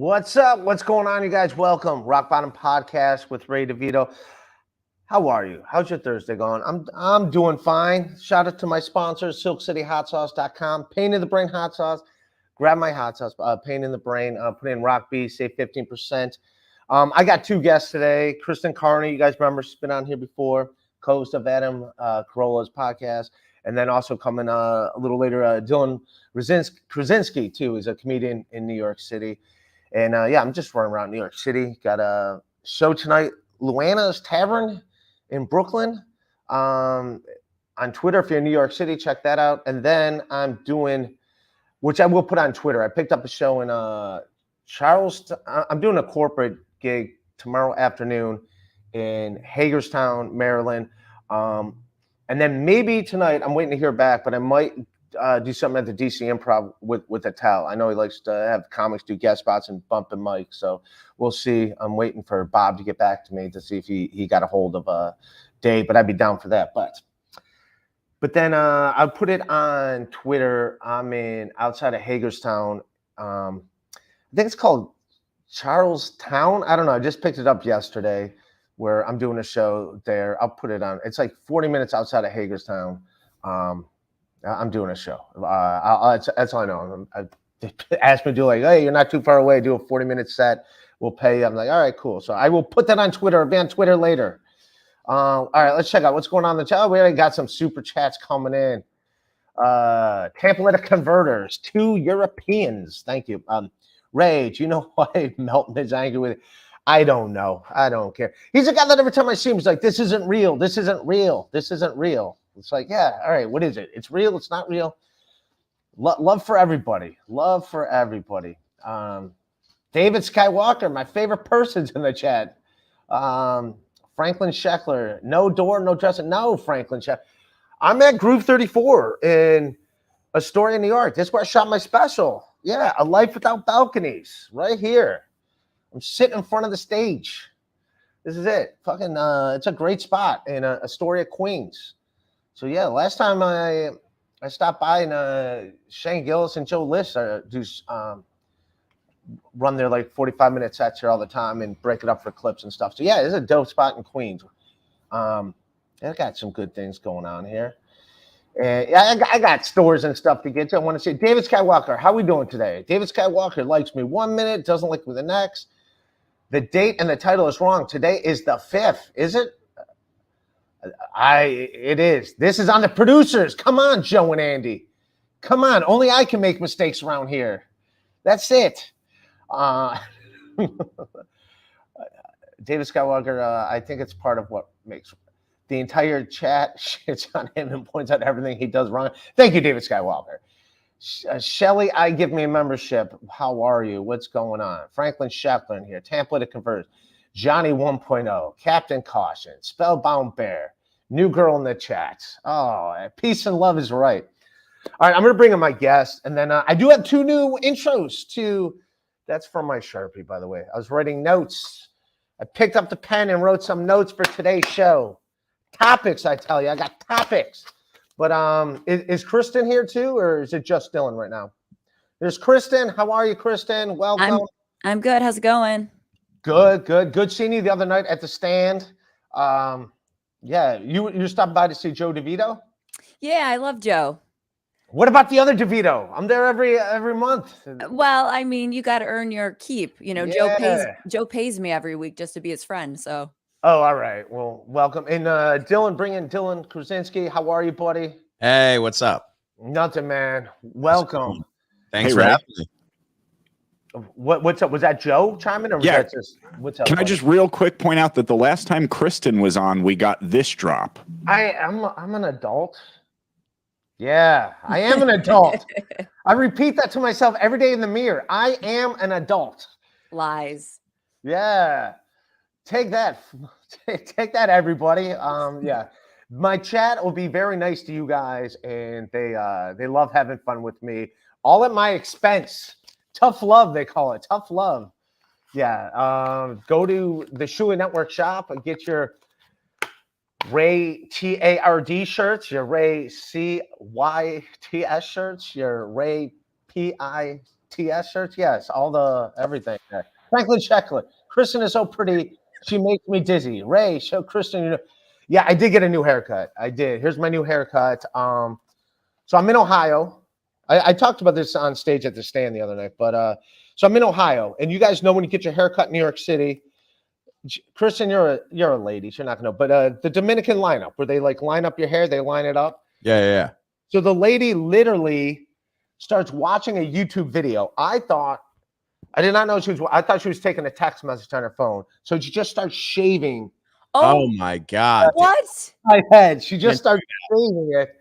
What's up? What's going on, you guys? Welcome. Rock Bottom Podcast with Ray DeVito. How are you? How's your Thursday going? I'm doing fine. Shout out to my sponsors, SilkCityHotSauce.com. Pain in the Brain Hot Sauce. Grab my hot sauce, Pain in the Brain. Put in Rock B, save 15%. I got two guests today. Kristen, Carney, you guys remember, she's been on here before. Co-host of Adam Carolla's podcast. And then also coming a little later, Dylan Krasinski, too. He's a comedian in New York City. And, I'm just running around New York City. Got a show tonight, Luana's Tavern in Brooklyn. On Twitter, if you're in New York City, check that out. And then I'm doing, which I will put on Twitter, I picked up a show in Charleston. I'm doing a corporate gig tomorrow afternoon in Hagerstown, Maryland. And then maybe tonight, I'm waiting to hear back, but I might do something at the DC Improv with Attell. I know he likes to have comics do guest spots and bump and mic, so we'll see. I'm waiting for Bob to get back to me to see if he got a hold of Dave, but I'd be down for that. But then I'll put it on Twitter. I'm in outside of Hagerstown. I think it's called Charlestown. I don't know. I just picked it up yesterday where I'm doing a show there. I'll put it on. It's like 40 minutes outside of Hagerstown. I'm doing a show. That's all I know. I asked me to do like, hey, you're not too far away. Do a 40-minute set. We'll pay you. I'm like, all right, cool. So I will put that on Twitter. I'll be on Twitter later. All right, let's check out what's going on in the chat. We already got some super chats coming in. Tampa Converters, 2 Europeans. Thank you. Ray, do you know why Melton is angry with it? I don't know. I don't care. He's a guy that every time I see him, he's like, this isn't real. This isn't real. This isn't real. It's like, yeah, all right, what is it? It's real. It's not real. Love for everybody. Love for everybody. David Skywalker, my favorite person's in the chat. Franklin Scheckler, no door, no Justin. No, Franklin Scheckler. I'm at Groove 34 in Astoria, New York. This is where I shot my special. Yeah, A Life Without Balconies, right here. I'm sitting in front of the stage. This is it. Fucking, it's a great spot in Astoria, Queens. So yeah, last time I stopped by and Shane Gillis and Joe List do run their like 45-minute sets here all the time and break it up for clips and stuff. So yeah, it's a dope spot in Queens. I got some good things going on here. And I got stores and stuff to get to. I want to say, David Skywalker, how we doing today? David Skywalker likes me 1 minute, doesn't like me the next. The date and the title is wrong. Today is the 5th, is it? It is. This is on the producers. Come on, Joe and Andy. Come on. Only I can make mistakes around here. That's it. David Skywalker, I think it's part of what makes the entire chat shits on him and points out everything he does wrong. Thank you, David Skywalker. Shelly, I give me a membership. How are you? What's going on? Franklin Scheckler in here. Tampa to Convert. Johnny 1.0. Captain Caution. Spellbound Bear. New girl in the chat. Oh, peace and love is right. All right, I'm going to bring in my guest. And then I do have 2 new intros to. That's from my Sharpie, by the way. I was writing notes. I picked up the pen and wrote some notes for today's show. Topics, I tell you. I got topics. But is Kristen here too, or is it just Dylan right now? There's Kristen. How are you, Kristen? Welcome. I'm good. How's it going? Good seeing you the other night at the stand. Yeah, you stopped by to see Joe DeVito? Yeah, I love Joe. What about the other DeVito? I'm there every month. Well, I mean, you got to earn your keep. You know, Yeah. Joe pays me every week just to be his friend. So. Oh, all right. Well, welcome. And Dylan, bring in Dylan Krasinski. How are you, buddy? Hey, what's up? Nothing, man. Welcome. Thanks for having me. What's up? Was that Joe chiming, or was that just what's up? Can I just real quick point out that the last time Kristen was on, we got this drop. I'm an adult. Yeah, I am an adult. I repeat that to myself every day in the mirror. I am an adult. Lies. Yeah. Take that. Take that, everybody. Yeah. My chat will be very nice to you guys, and they love having fun with me. All at my expense. Tough love, they call it. Tough love. Yeah. Go to the Shula Network shop and get your Ray TARD shirts, your Ray CYTS shirts, your Ray PITS TS shirts. Yes, all the everything. There. Franklin Sheckler. Kristen is so pretty. She makes me dizzy. Ray, show Kristen. Yeah, I did get a new haircut. I did. Here's my new haircut. So I'm in Ohio. I talked about this on stage at the stand the other night, but so I'm in Ohio, and you guys know when you get your haircut in New York City. Kristen, you're a lady. You're not gonna know, but the Dominican lineup where they like line up your hair, they line it up. Yeah. So the lady literally starts watching a YouTube video. I did not know I thought she was taking a text message on her phone. So she just starts shaving. Oh my God. What? My head. She just starts shaving it.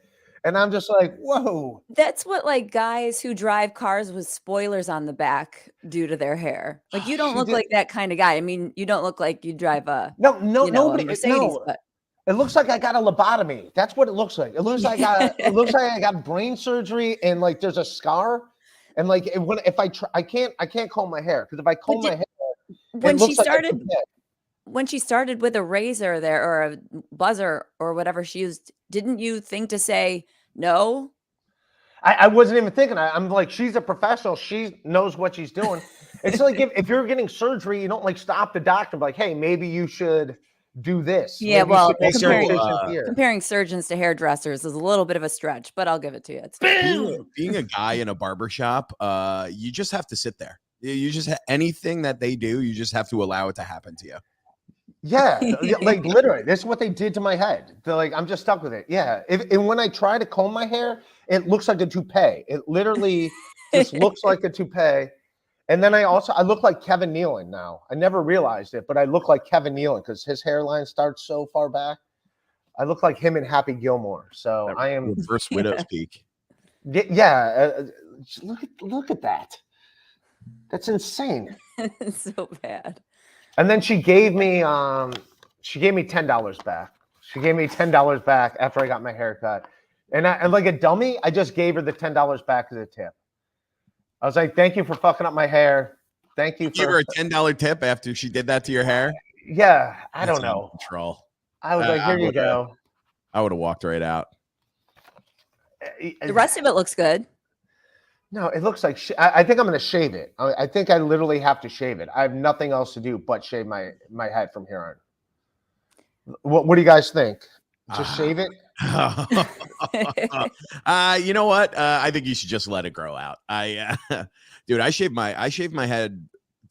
And I'm just like, whoa. That's what like guys who drive cars with spoilers on the back do to their hair. Like you don't look like that kind of guy. I mean, you don't look like you drive a nobody. a Mercedes, but It looks like I got a lobotomy. That's what it looks like. It looks like I got brain surgery and like there's a scar. And like if I can't comb my hair because if I comb my hair, when she started with a razor there or a buzzer or whatever she used, didn't you think to say no? I wasn't even thinking. I'm like, she's a professional. She knows what she's doing. It's like if you're getting surgery, you don't like stop the doctor and be like, hey, maybe you should do this. Yeah, maybe well, comparing surgeons to hairdressers is a little bit of a stretch, but I'll give it to you. It's being a guy in a barbershop, you just have to sit there. You just anything that they do, you just have to allow it to happen to you. Yeah, like literally, this is what they did to my head. They're like, I'm just stuck with it. Yeah, and when I try to comb my hair, it looks like a toupee. It literally just looks like a toupee. And then I look like Kevin Nealon now. I never realized it, but I look like Kevin Nealon because his hairline starts so far back. I look like him and Happy Gilmore. So I am reverse widow's peak. Yeah, look at that. That's insane. It's so bad. And then she gave me $10 back. She gave me $10 back after I got my haircut. And like a dummy, I just gave her the $10 back as a tip. I was like, thank you for fucking up my hair. Thank you. Give her a $10 tip after she did that to your hair? Yeah, I don't know. Control. I was like, here you go. I would have walked right out. The rest of it looks good. No, it looks like I think I'm going to shave it. I think I literally have to shave it. I have nothing else to do but shave my head from here on. What do you guys think? Just shave it? You know what? I think you should just let it grow out. Dude, I shaved my head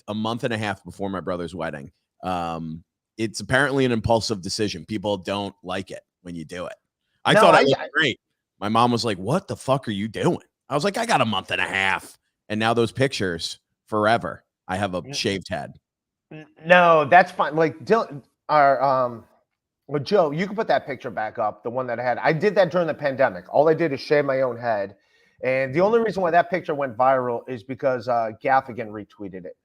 a month and a half before my brother's wedding. It's apparently an impulsive decision. People don't like it when you do it. I thought I looked great. My mom was like, "What the fuck are you doing?" I was like, "I got a month and a half." And now those pictures forever. I have a shaved head. No, that's fine. Like Dylan, well, Joe, you can put that picture back up, the one that I had. I did that during the pandemic. All I did is shave my own head. And the only reason why that picture went viral is because Gaffigan retweeted it.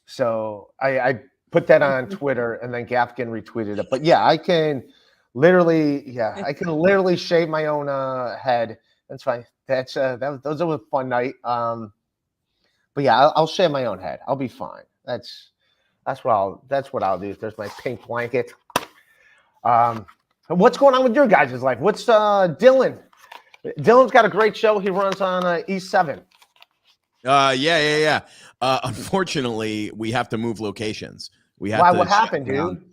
So I put that on Twitter and then Gaffigan retweeted it. But yeah, I can literally shave my own head. That's fine. Those are a fun night. But yeah, I'll shave my own head. I'll be fine. That's what I'll do. There's my pink blanket. What's going on with your guys' life? What's Dylan? Dylan's got a great show. He runs on East 7. Yeah. Unfortunately, we have to move locations. Why? What happened, dude?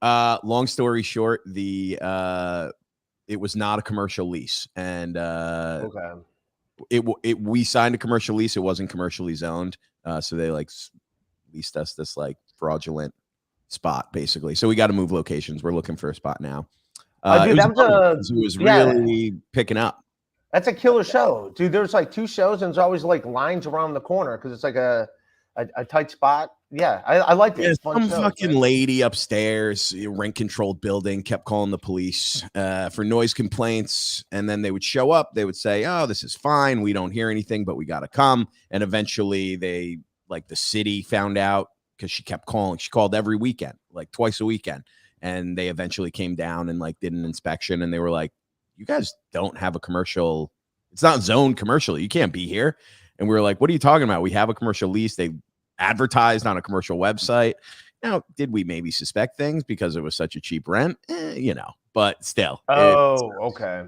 Long story short, it was not a commercial lease, and okay. We signed a commercial lease. It wasn't commercially zoned, so they like leased us this like fraudulent spot basically. So we got to move locations. We're looking for a spot now. Dude, it was really picking up. That's a killer show, dude. There's like 2 shows and there's always like lines around the corner because it's like a tight spot. Yeah, I liked it. Yeah, some fucking lady upstairs, rent-controlled building, kept calling the police for noise complaints, and then they would show up. They would say, "Oh, this is fine. We don't hear anything, but we got to come." And eventually, the city found out because she kept calling. She called every weekend, like twice a weekend, and they eventually came down and like did an inspection, and they were like, "You guys don't have a commercial. It's not zoned commercial. You can't be here." And we were like, "What are you talking about? We have a commercial lease." They advertised on a commercial website. Now, did we maybe suspect things because it was such a cheap rent? But still. Oh, okay.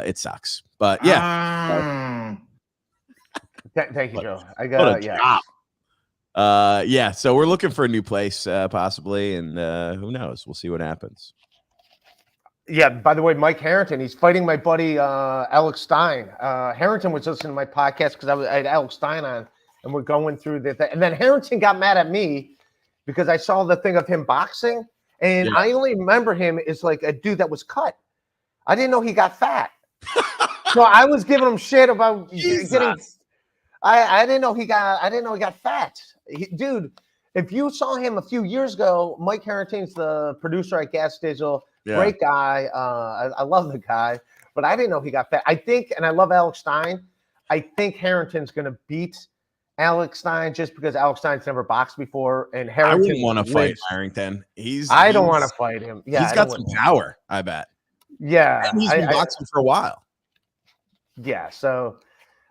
It sucks. But yeah. Thank you, Joe. I What got a yeah. job. Yeah, so we're looking for a new place possibly, and who knows? We'll see what happens. Yeah, by the way, Mike Harrington, he's fighting my buddy Alex Stein. Harrington was listening to my podcast because I had Alex Stein on, and we're going through the thing. And then Harrington got mad at me because I saw the thing of him boxing, and Yeah. I only remember him as like a dude that was cut. I didn't know he got fat. So I was giving him shit about getting. I didn't know he got fat. Dude, if you saw him a few years ago, Mike Harrington's the producer at Gas Digital. Yeah. Great guy. I love the guy, but I didn't know he got fat. I think, and I love Alex Stein. I think Harrington's going to beat Alex Stein just because Alex Stein's never boxed before, and Harrington. I wouldn't want to fight Harrington. I don't want to fight him. Yeah, he's got some power. I bet. Yeah, and he's been boxing for a while. Yeah, so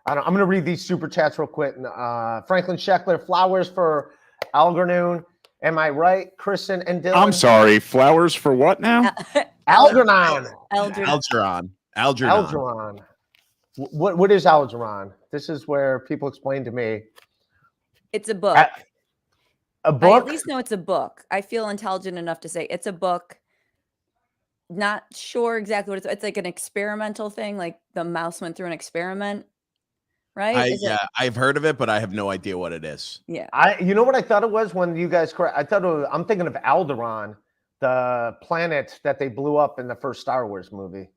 I'm going to read these super chats real quick. Franklin Scheckler, flowers for Algernon. Am I right, Kristen and Dylan? I'm sorry. Flowers for what now? Algernon. Algernon. What is Algernon? This is where people explain to me. It's a book. A book? I at least know it's a book. I feel intelligent enough to say it's a book. Not sure exactly what it's like an experimental thing, like the mouse went through an experiment, right? I've heard of it, but I have no idea what it is. Yeah. You know what I thought it was when you guys correct? I'm thinking of Alderaan, the planet that they blew up in the first Star Wars movie,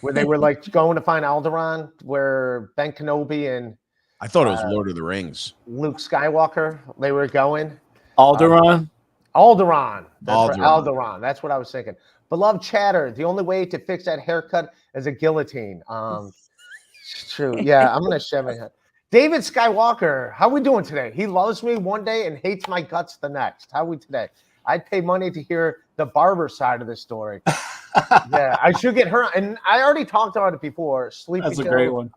where they were like going to find Alderaan, where Ben Kenobi and I thought it was Lord of the Rings. Luke Skywalker, they were going. Alderaan? Alderaan. Alderaan. That's what I was thinking. Beloved chatter, the only way to fix that haircut is a guillotine. It's true. Yeah, I'm going to shave my head. David Skywalker, how we doing today? He loves me one day and hates my guts the next. How we today? I'd pay money to hear the barber side of the story. Yeah, I should get her. And I already talked about it before. Sleepy That's a Joe. great one.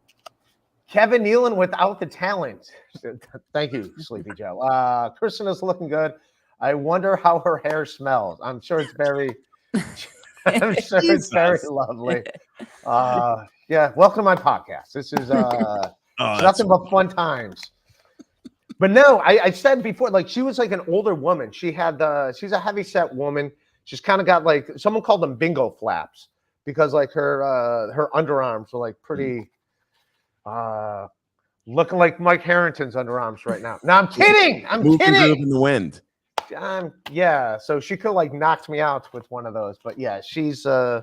Kevin Nealon without the talent. Thank you, Sleepy Joe. Kristen is looking good. I wonder how her hair smells. I'm sure it's very... I'm sure it's very lovely. Yeah, welcome to my podcast. This is nothing but fun times. But no, I said before, like she was like an older woman. She's a heavy set woman. She's kind of got like someone called them bingo flaps because like her underarms are like pretty looking like Mike Harrington's underarms right now. No, I'm kidding. I'm kidding. In the wind. Yeah, so she could like knocked me out with one of those, but yeah, she was a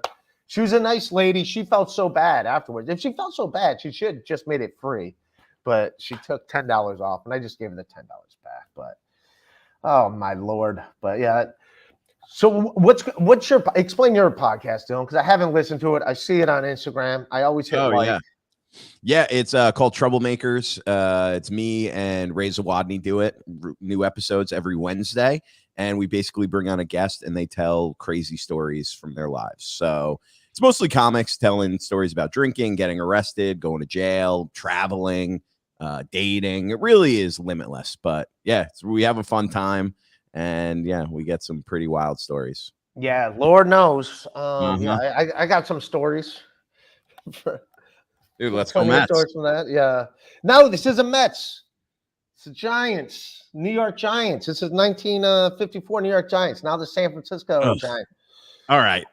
nice lady. She felt so bad afterwards. If she felt so bad, she should have just made it free, but she took $10 off, and I just gave her the $10 back. But oh my lord! But yeah, so what's your explain your podcast, Dylan? Because I haven't listened to it. I see it on Instagram. I always hit like. Yeah, it's called Troublemakers. It's me and Ray Zawadney do it. New episodes every Wednesday, and we basically bring on a guest, and they tell crazy stories from their lives. So it's mostly comics telling stories about drinking, getting arrested, going to jail, traveling, dating. It really is limitless. But yeah, we have a fun time, and yeah, we get some pretty wild stories. Yeah, Lord knows. Yeah, I got some stories. Dude, let's go Mets. From that. Yeah. No, this isn't Mets. It's the Giants, New York Giants. This is 1954 New York Giants. Now the San Francisco Giants. All right.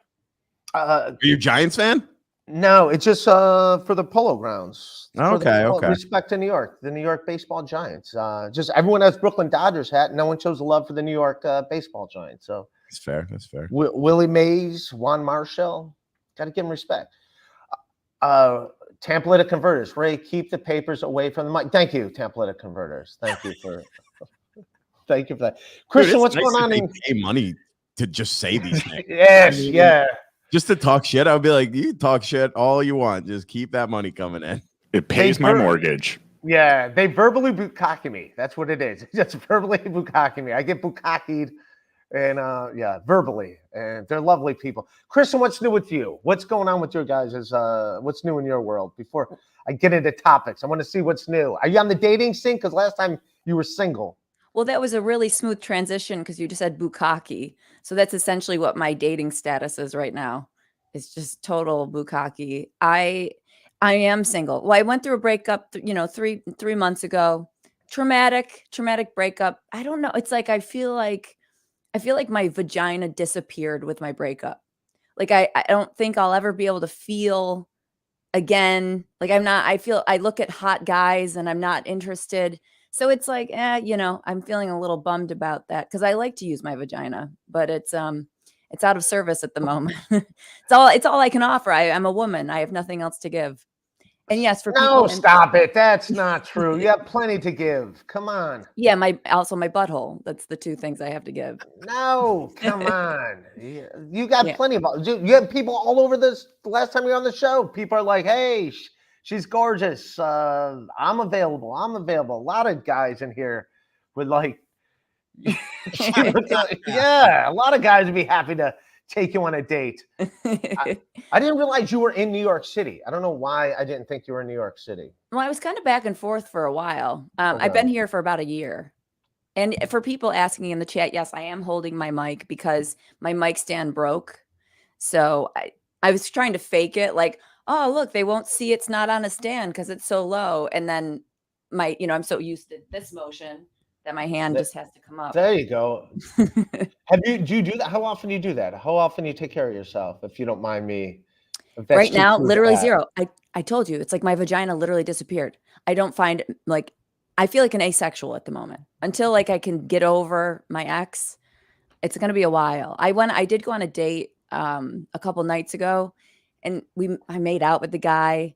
Are you a Giants fan? No, it's just for the Polo Grounds. Okay. Respect to New York, the New York Baseball Giants. Just everyone has Brooklyn Dodgers hat. No one shows the love for the New York Baseball Giants. So that's fair. That's fair. Willie Mays, Juan Marshall. Got to give him respect. Template Converters. Ray, keep the papers away from the mic. Thank you, Template Converters. Thank you for that. Kristen, dude, what's nice going on? They pay money to just say these things. Yes, yeah. Just to talk shit. I would be like, you talk shit all you want. Just keep that money coming in. It pays my mortgage. Yeah, they verbally bukkake me. That's what it is. Just verbally bukkake me. I get bukkakeed. And yeah, verbally, and they're lovely people. Kristen, what's new with you? What's going on with your guys? What's new in your world? Before I get into topics, I want to see what's new. Are you on the dating scene? Because last time you were single. Well, that was a really smooth transition because you just said bukkake. So that's essentially what my dating status is right now. It's just total bukkake. I I am single. Well, I went through a breakup, three months ago. Traumatic breakup. I don't know. It's like I feel like my vagina disappeared with my breakup. Like I don't think I'll ever be able to feel again. Like I look at hot guys and I'm not interested. So it's like, I'm feeling a little bummed about that because I like to use my vagina, but it's out of service at the moment. It's all I can offer. I'm a woman. I have nothing else to give. And yes, for No, people. stop it. That's not true. You have plenty to give. Come on. Yeah, my butthole. That's the two things I have to give. No, come on. You got Yeah. plenty of. You have people all over this. The last time you were on the show, people are like, "Hey, she's gorgeous. I'm available. I'm available." A lot of guys in here would like. Yeah, a lot of guys would be happy to take you on a date. I didn't realize you were in New York City. I don't know why I didn't think you were in New York City. Well, I was kind of back and forth for a while. I've Okay. been here for about a year. And for people asking in the chat, yes, I am holding my mic because my mic stand broke. So I was trying to fake it like, oh, look, they won't see it's not on a stand because it's so low. And then I'm so used to this motion that my hand just has to come up. There you go. Do you do that? How often do you do that? How often do you take care of yourself, if you don't mind me? Right now, literally zero. I told you, it's like my vagina literally disappeared. I don't find like, I feel like an asexual at the moment until like I can get over my ex. It's going to be a while. I did go on a date a couple nights ago and I made out with the guy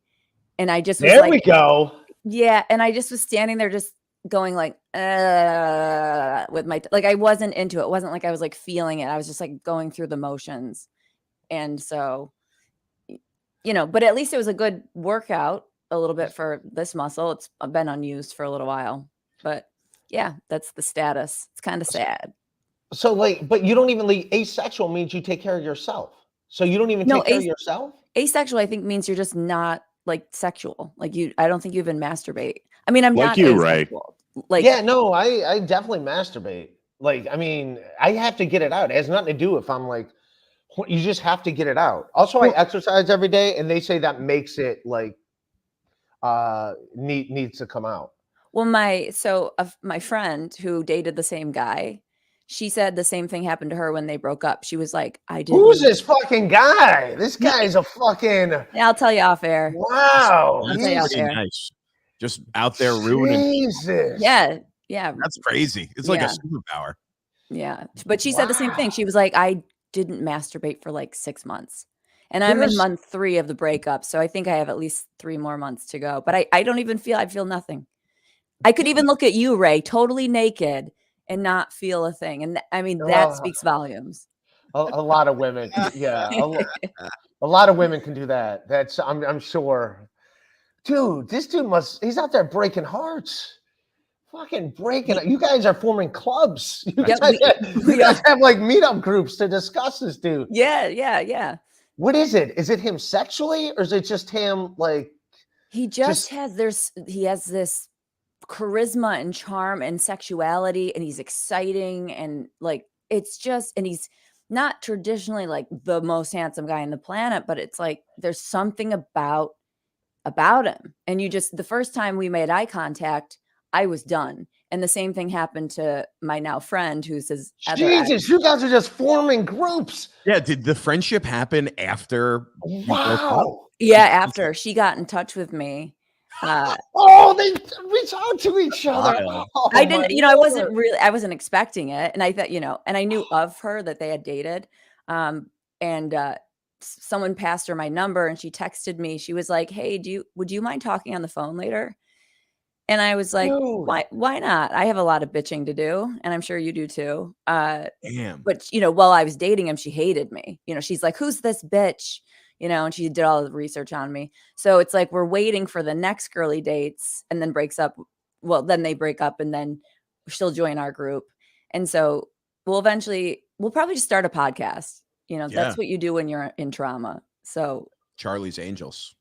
and I just was there like, we go. Yeah. And I just was standing there just going like, with my, like, I wasn't into it. It wasn't like I was like feeling it. I was just like going through the motions. And so, but at least it was a good workout a little bit for this muscle. It's been unused for a little while, but yeah, that's the status. It's kind of sad. So but you don't even asexual means you take care of yourself. So you don't even take care of yourself? Asexual, I think, means you're just not like sexual. Like I don't think you even masturbate. I mean, I'm Like not you, right? asexual. Like, yeah, no, I definitely masturbate. Like, I mean, I have to get it out. It has nothing to do if I'm like, you just have to get it out. Also, I exercise every day, and they say that makes it like needs to come out. Well, my friend who dated the same guy, she said the same thing happened to her when they broke up. She was like, I didn't. Who's this fucking guy? This guy's a fucking. Yeah, I'll tell you off air. Wow. I'll That's tell you off pretty air. nice. Just out there ruining. Jesus. Yeah. That's crazy. It's like a Yeah. superpower. Yeah. But she said the same thing. She was like, I didn't masturbate for like 6 months. And I'm in month 3 of the breakup. So I think I have at least 3 more months to go. But I don't even I feel nothing. I could even look at you, Ray, totally naked and not feel a thing. And I mean, that speaks volumes. A lot of women. Yeah. A lot of women can do that. That's I'm sure. Dude, this dude he's out there breaking hearts. Fucking breaking. You guys are forming clubs. You guys have like meetup groups to discuss this dude. Yeah. What is it? Is it him sexually, or is it just him like? He has this charisma and charm and sexuality, and he's exciting, and like it's just, and he's not traditionally like the most handsome guy on the planet, but it's like there's something about him. And the first time we made eye contact, I was done. And the same thing happened to my now friend who says, Jesus, you guys are just forming groups. Yeah. Did the friendship happen after? Wow. Yeah, after she got in touch with me. They reach out to each other. Oh, I didn't, I wasn't expecting it. And I thought, and I knew of her that they had dated. Someone passed her my number and she texted me. She was like, hey, would you mind talking on the phone later? And I was like, why not? I have a lot of bitching to do. And I'm sure you do too. Damn. But, while I was dating him, she hated me. She's like, who's this bitch? And she did all the research on me. So it's like, we're waiting for the next girly dates and then breaks up. Well, then they break up and then she'll join our group. And so we'll probably just start a podcast. That's what you do when you're in trauma. So Charlie's Angels.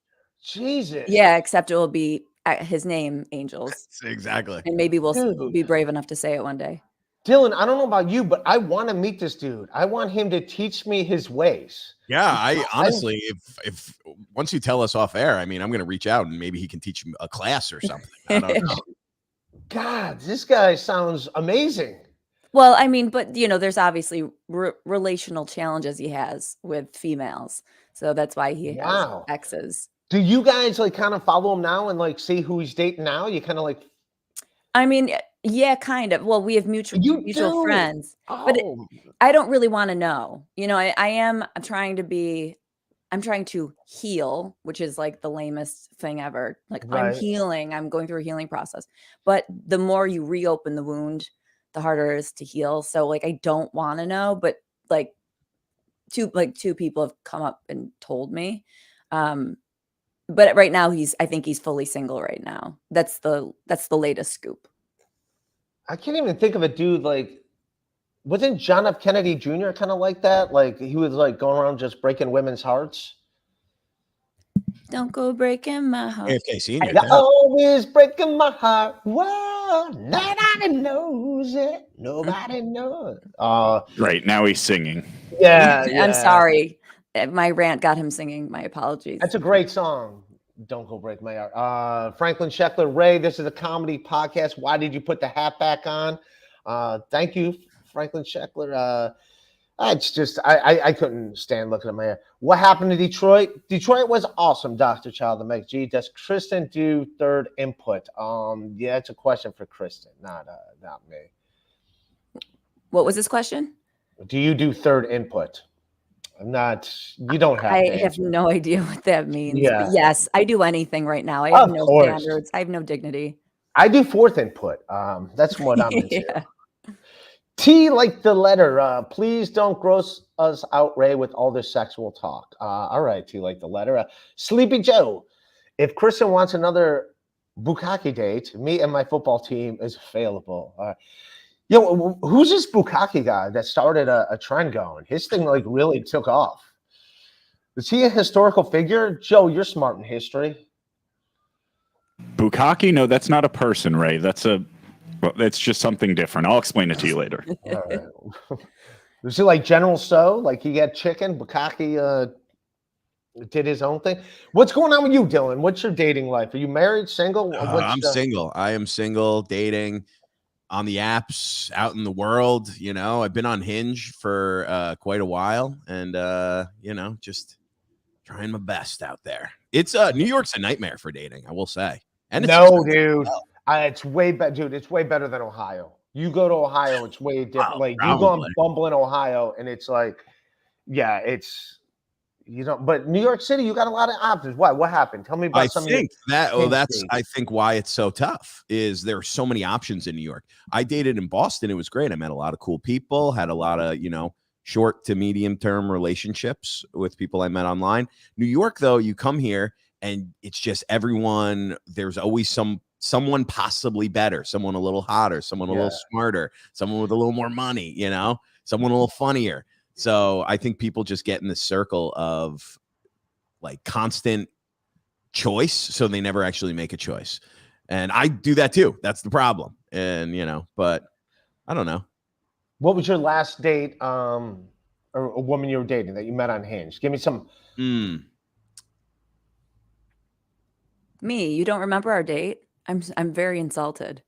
Jesus. Yeah, except it will be his name, Angels. Exactly. And maybe we'll be brave enough to say it one day. Dylan, I don't know about you, but I want to meet this dude. I want him to teach me his ways. Yeah, I honestly, if once you tell us off air, I mean, I'm going to reach out and maybe he can teach a class or something. I don't know. God, this guy sounds amazing. Well, I mean, but there's obviously relational challenges he has with females, so that's why he has exes. Do you guys like kind of follow him now and like see who he's dating now? You kind of like. I mean, yeah, kind of. Well, we have mutual friends, but I don't really want to know. I'm trying to heal, which is like the lamest thing ever. Like I'm healing, I'm going through a healing process. But the more you reopen the wound, the harder it is to heal. So like I don't want to know, but like two people have come up and told me. But right now I think he's fully single right now. That's the latest scoop. I can't even think of a dude like, wasn't John F. Kennedy Jr. kind of like that? Like he was like going around just breaking women's hearts. Don't go breaking my heart. AFK Senior. You're always breaking my heart. Whoa, nobody knows it. Nobody knows. Right now he's singing. Yeah, I'm sorry. My rant got him singing. My apologies. That's a great song. Don't go break my heart. Franklin Scheckler, Ray, this is a comedy podcast. Why did you put the hat back on? Thank you, Franklin Scheckler. It's just, I couldn't stand looking at my hair. What happened to Detroit? Detroit was awesome, Dr. Child of Mike G. Does Kristen do third input? Yeah, it's a question for Kristen, not me. What was this question? Do you do third input? You don't have I have no idea what that means. Yeah. But yes, I do anything right now. I have no standards. I have no dignity. I do fourth input. That's what I'm into. Yeah. T like the letter. Please don't gross us out, Ray, with all this sexual talk. All right, T like the letter. Sleepy Joe. If Kristen wants another Bukkake date, me and my football team is available. Yo, who's this Bukkake guy that started a trend going? His thing like really took off. Is he a historical figure? Joe, you're smart in history. Bukkake? No, that's not a person, Ray. That's just something different. I'll explain it to you later. All right. Was he like General So? Like he got chicken? Bukkake did his own thing. What's going on with you, Dylan? What's your dating life? Are you married, single? I'm single. I am single, dating on the apps, out in the world. I've been on Hinge for quite a while, and just trying my best out there. It's New York's a nightmare for dating, I will say. And dude, it's way better, dude. It's way better than Ohio. You go to Ohio, it's way different. Like you go on Bumble in Ohio, and it's like, yeah, it's But New York City, you got a lot of options. Why? What happened? Tell me about something. I think why it's so tough is there are so many options in New York. I dated in Boston. It was great. I met a lot of cool people, had a lot of, short to medium term relationships with people I met online. New York, though, you come here and it's just everyone. There's always someone possibly better, someone a little hotter, someone a little smarter, someone with a little more money, someone a little funnier. So I think people just get in this circle of like constant choice. So they never actually make a choice. And I do that too. That's the problem. And, but I don't know. What was your last date or a woman you were dating that you met on Hinge? Give me some. Me, you don't remember our date? I'm very insulted.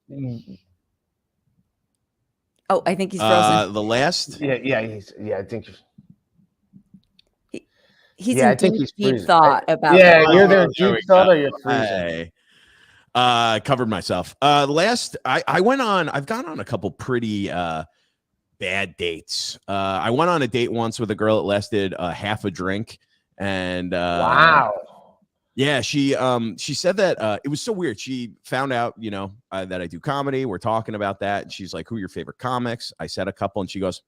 Oh, I think he's frozen. The last? Yeah, I think he's in deep thought about. Yeah, you're there deep thought or you're freezing. Covered myself. Last, I've gone on a couple pretty bad dates. I went on a date once with a girl that lasted half a drink, and wow. Yeah, she said that it was so weird. She found out, that I do comedy. We're talking about that. And she's like, who are your favorite comics? I said a couple, and she goes,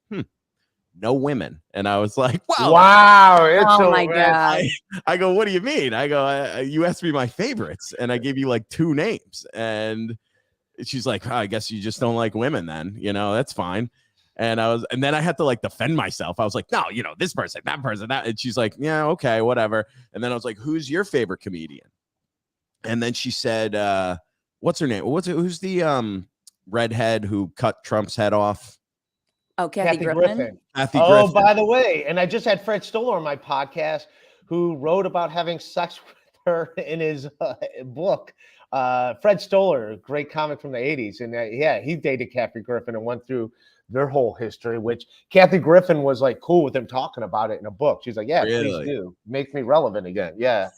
no women. And I was like, wow. Oh my God. I go, what do you mean? I go, you asked me my favorites, and I gave you like 2 names. And she's like, I guess you just don't like women then. That's fine. And then I had to like defend myself. I was like, no, this person, that person, that. And she's like, yeah, okay, whatever. And then I was like, who's your favorite comedian? And then she said, what's her name? Who's the redhead who cut Trump's head off. Oh, Kathy Griffin. Kathy Oh, Griffin. by the way, and I just had Fred Stoller on my podcast who wrote about having sex with her in his book. Fred Stoller, great comic from the 80s. And yeah, he dated Kathy Griffin and went through their whole history, which Kathy Griffin was like cool with him talking about it in a book. She's like, yeah, Really? please do. Make me relevant again. Yeah.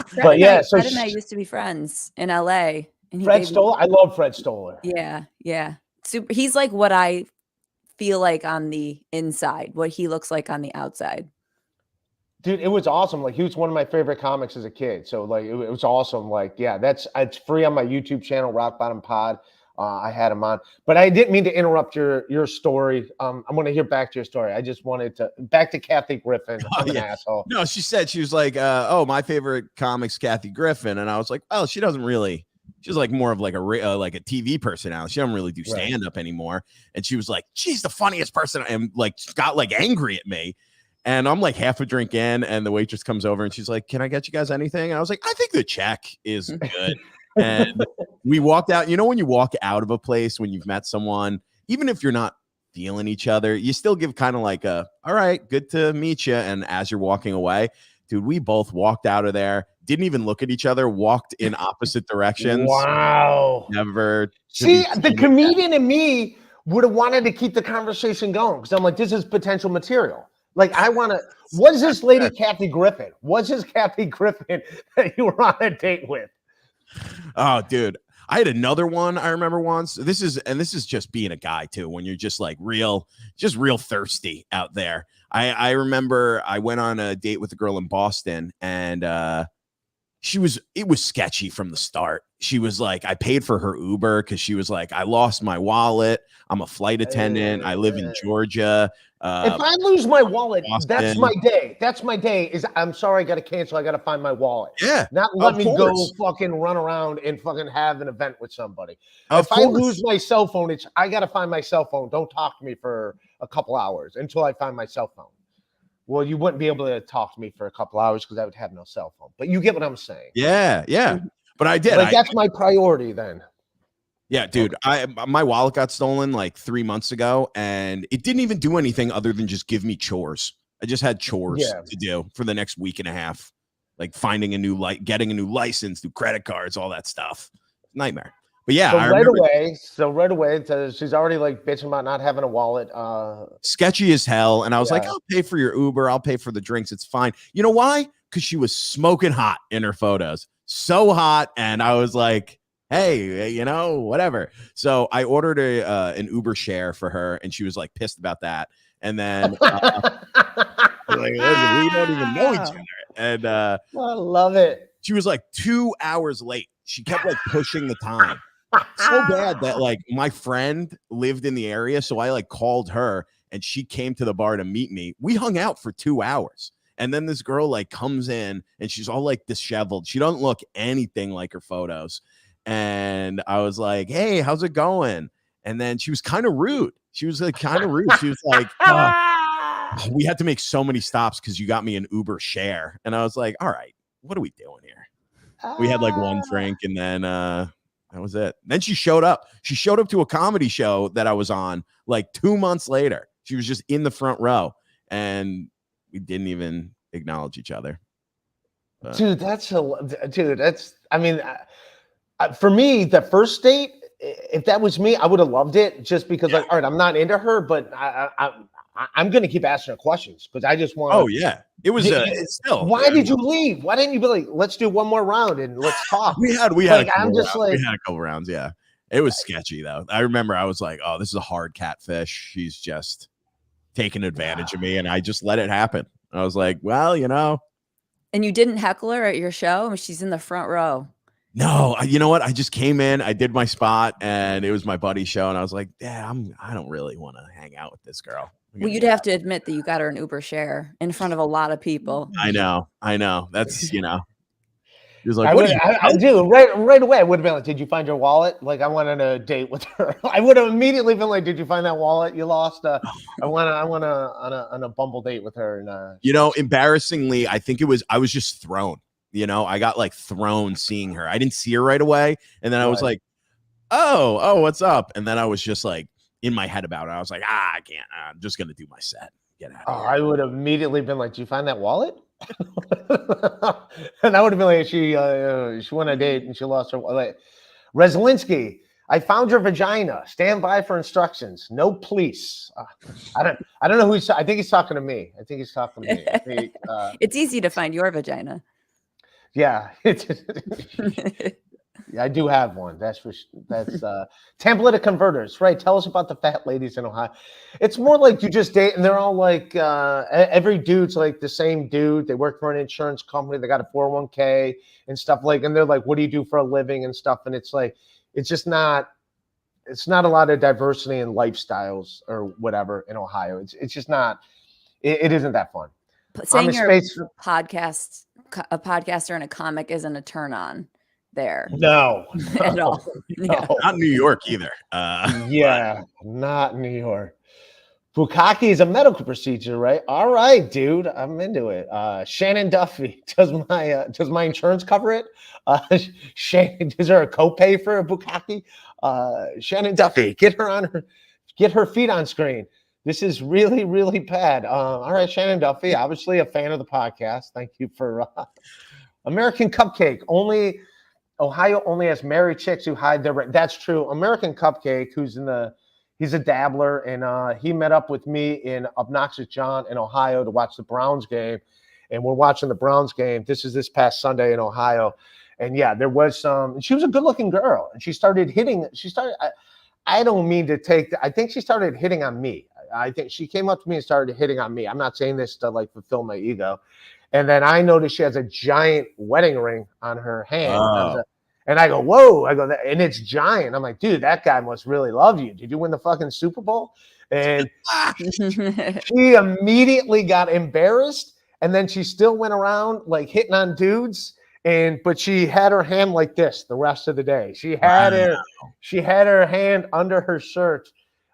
Fred and so I used to be friends in LA. And Fred Stoller, I love Fred Stoller. Yeah. Super, he's like what I feel like on the inside, what he looks like on the outside. Dude, it was awesome. Like, he was one of my favorite comics as a kid. So like it was awesome. Like, yeah, it's free on my YouTube channel, Rock Bottom Pod. I had him on, but I didn't mean to interrupt your story. I'm going to hear back to your story. I just wanted to back to Kathy Griffin. I'm an asshole. No, she said, she was like, oh, my favorite comic's Kathy Griffin. And I was like, well, she doesn't really, she's like more of like a TV personality. She doesn't really do stand up anymore. And she was like, she's the funniest person. And like, got like angry at me. And I'm like half a drink in, and the waitress comes over and she's like, can I get you guys anything? And I was like, I think the check is good. And we walked out. You know, when you walk out of a place when you've met someone, even if you're not feeling each other, you still give kind of like a, all right, good to meet you. And as you're walking away, dude, we both walked out of there, didn't even look at each other, walked in opposite directions. Wow. Never. See, the comedian in me would have wanted to keep the conversation going because I'm like, this is potential material. Like, I want to. Was this lady Kathy Griffin? Was this Kathy Griffin that you were on a date with? Oh, dude. I had another one I remember once. This is just being a guy too, when you're just like real thirsty out there. I remember I went on a date with a girl in Boston, and it was sketchy from the start. She was like, I paid for her Uber because she was like, I lost my wallet. I'm a flight attendant. I live in Georgia. If I lose my wallet, Boston. that's my day. That's my day. Is I'm sorry, I got to cancel. I got to find my wallet. Yeah. Not let me go fucking run around and fucking have an event with somebody. If I lose my cell phone, I got to find my cell phone. Don't talk to me for a couple hours until I find my cell phone. Well, you wouldn't be able to talk to me for a couple hours because I would have no cell phone. But you get what I'm saying. Yeah. But I did. Like, that's my priority then. Yeah, dude. My wallet got stolen like 3 months ago, and it didn't even do anything other than just give me chores. I just had chores to do for the next week and a half, like finding getting a new license, new credit cards, all that stuff. Nightmare. But yeah, so right away, she's already like bitching about not having a wallet. Sketchy as hell. And I was like, I'll pay for your Uber. I'll pay for the drinks. It's fine. You know why? Because she was smoking hot in her photos. So hot. And I was like, hey, you know, whatever. So I ordered an Uber share for her, and she was like pissed about that. And then like, we don't even know each other. And I love it. She was like 2 hours late. She kept like pushing the time. So bad that like my friend lived in the area, so I like called her, and she came to the bar to meet me. We hung out for 2 hours, and then this girl like comes in, and she's all like disheveled. She doesn't look anything like her photos. And I was like, hey, how's it going? And then she was kind of rude. She was like kind of rude. She was like, we had to make so many stops because you got me an Uber share. And I was like, all right, what are we doing here? We had like one drink, and then that was it. Then she showed up. She showed up to a comedy show that I was on like 2 months later. She was just in the front row, and we didn't even acknowledge each other. But. Dude, I mean, for me, the first date, if that was me, I would have loved it just because, like, all right, I'm not into her, but I'm going to keep asking her questions because I just want. Oh, yeah. It was still. Why did you leave? Why didn't you be like, let's do one more round and let's talk? We had like, a couple rounds. Yeah. It was sketchy, though. I remember I was like, oh, this is a hard catfish. She's just taking advantage of me. And I just let it happen. I was like, well, you know. And you didn't heckle her at your show? I mean, she's in the front row. No, you know what? I just came in, I did my spot, and it was my buddy's show. And I was like, yeah, I don't really want to hang out with this girl. Well, you'd have to admit that you got her an Uber share in front of a lot of people. I know. That's, you know. He was like, I do right away. I would have been like, did you find your wallet? Like, I went on a date with her. I would have immediately been like, did you find that wallet you lost? I went on a Bumble date with her. And, you know, embarrassingly, I think I was just thrown. You know, I got like thrown seeing her. I didn't see her right away. And then I was like, oh, what's up? And then I was just like in my head about it. I was like, I can't. I'm just gonna do my set. Get out of here. I would have immediately been like, "Did you find that wallet?" And I would have been like, "She went on a date and she lost her wallet." Reslinsky, I found your vagina. Stand by for instructions. No police. I don't know who he's. I think he's talking to me. I think he's talking to me. I think, It's easy to find your vagina. yeah, I do have one. That's template of converters, right? Tell us about the fat ladies in Ohio. It's more like you just date, and they're all like every dude's like the same dude. They work for an insurance company. They got a 401k and stuff like, and they're like, "What do you do for a living?" and stuff. And it's like, it's just not. It's not a lot of diversity in lifestyles or whatever in Ohio. It's just not. It isn't that fun. Saying you're a podcaster and a comic isn't a turn on there. No, at all. No. Yeah. Not New York either. Yeah, not New York. Bukkake is a medical procedure, right? All right, dude, I'm into it. Shannon Duffy, does my insurance cover it? Shannon, is there a copay for a Bukkake? Shannon Duffy, get her feet on screen. This is really, really bad. All right, Shannon Duffy, obviously a fan of the podcast. Thank you for American Cupcake. Ohio only has married chicks who hide their. That's true. American Cupcake, he's a dabbler, and he met up with me in Obnoxious John in Ohio to watch the Browns game, and we're watching the Browns game. This past Sunday in Ohio, and yeah, there was some. She was a good-looking girl, and she started hitting. I don't mean to take. I think she started hitting on me. I think she came up to me and started hitting on me. I'm not saying this to like fulfill my ego. And then I noticed she has a giant wedding ring on her hand. Oh. And I go, whoa. I go, and it's giant. I'm like, dude, that guy must really love you. Did you win the fucking Super Bowl? And she immediately got embarrassed. And then she still went around like hitting on dudes. But she had her hand like this the rest of the day. She had her hand under her shirt.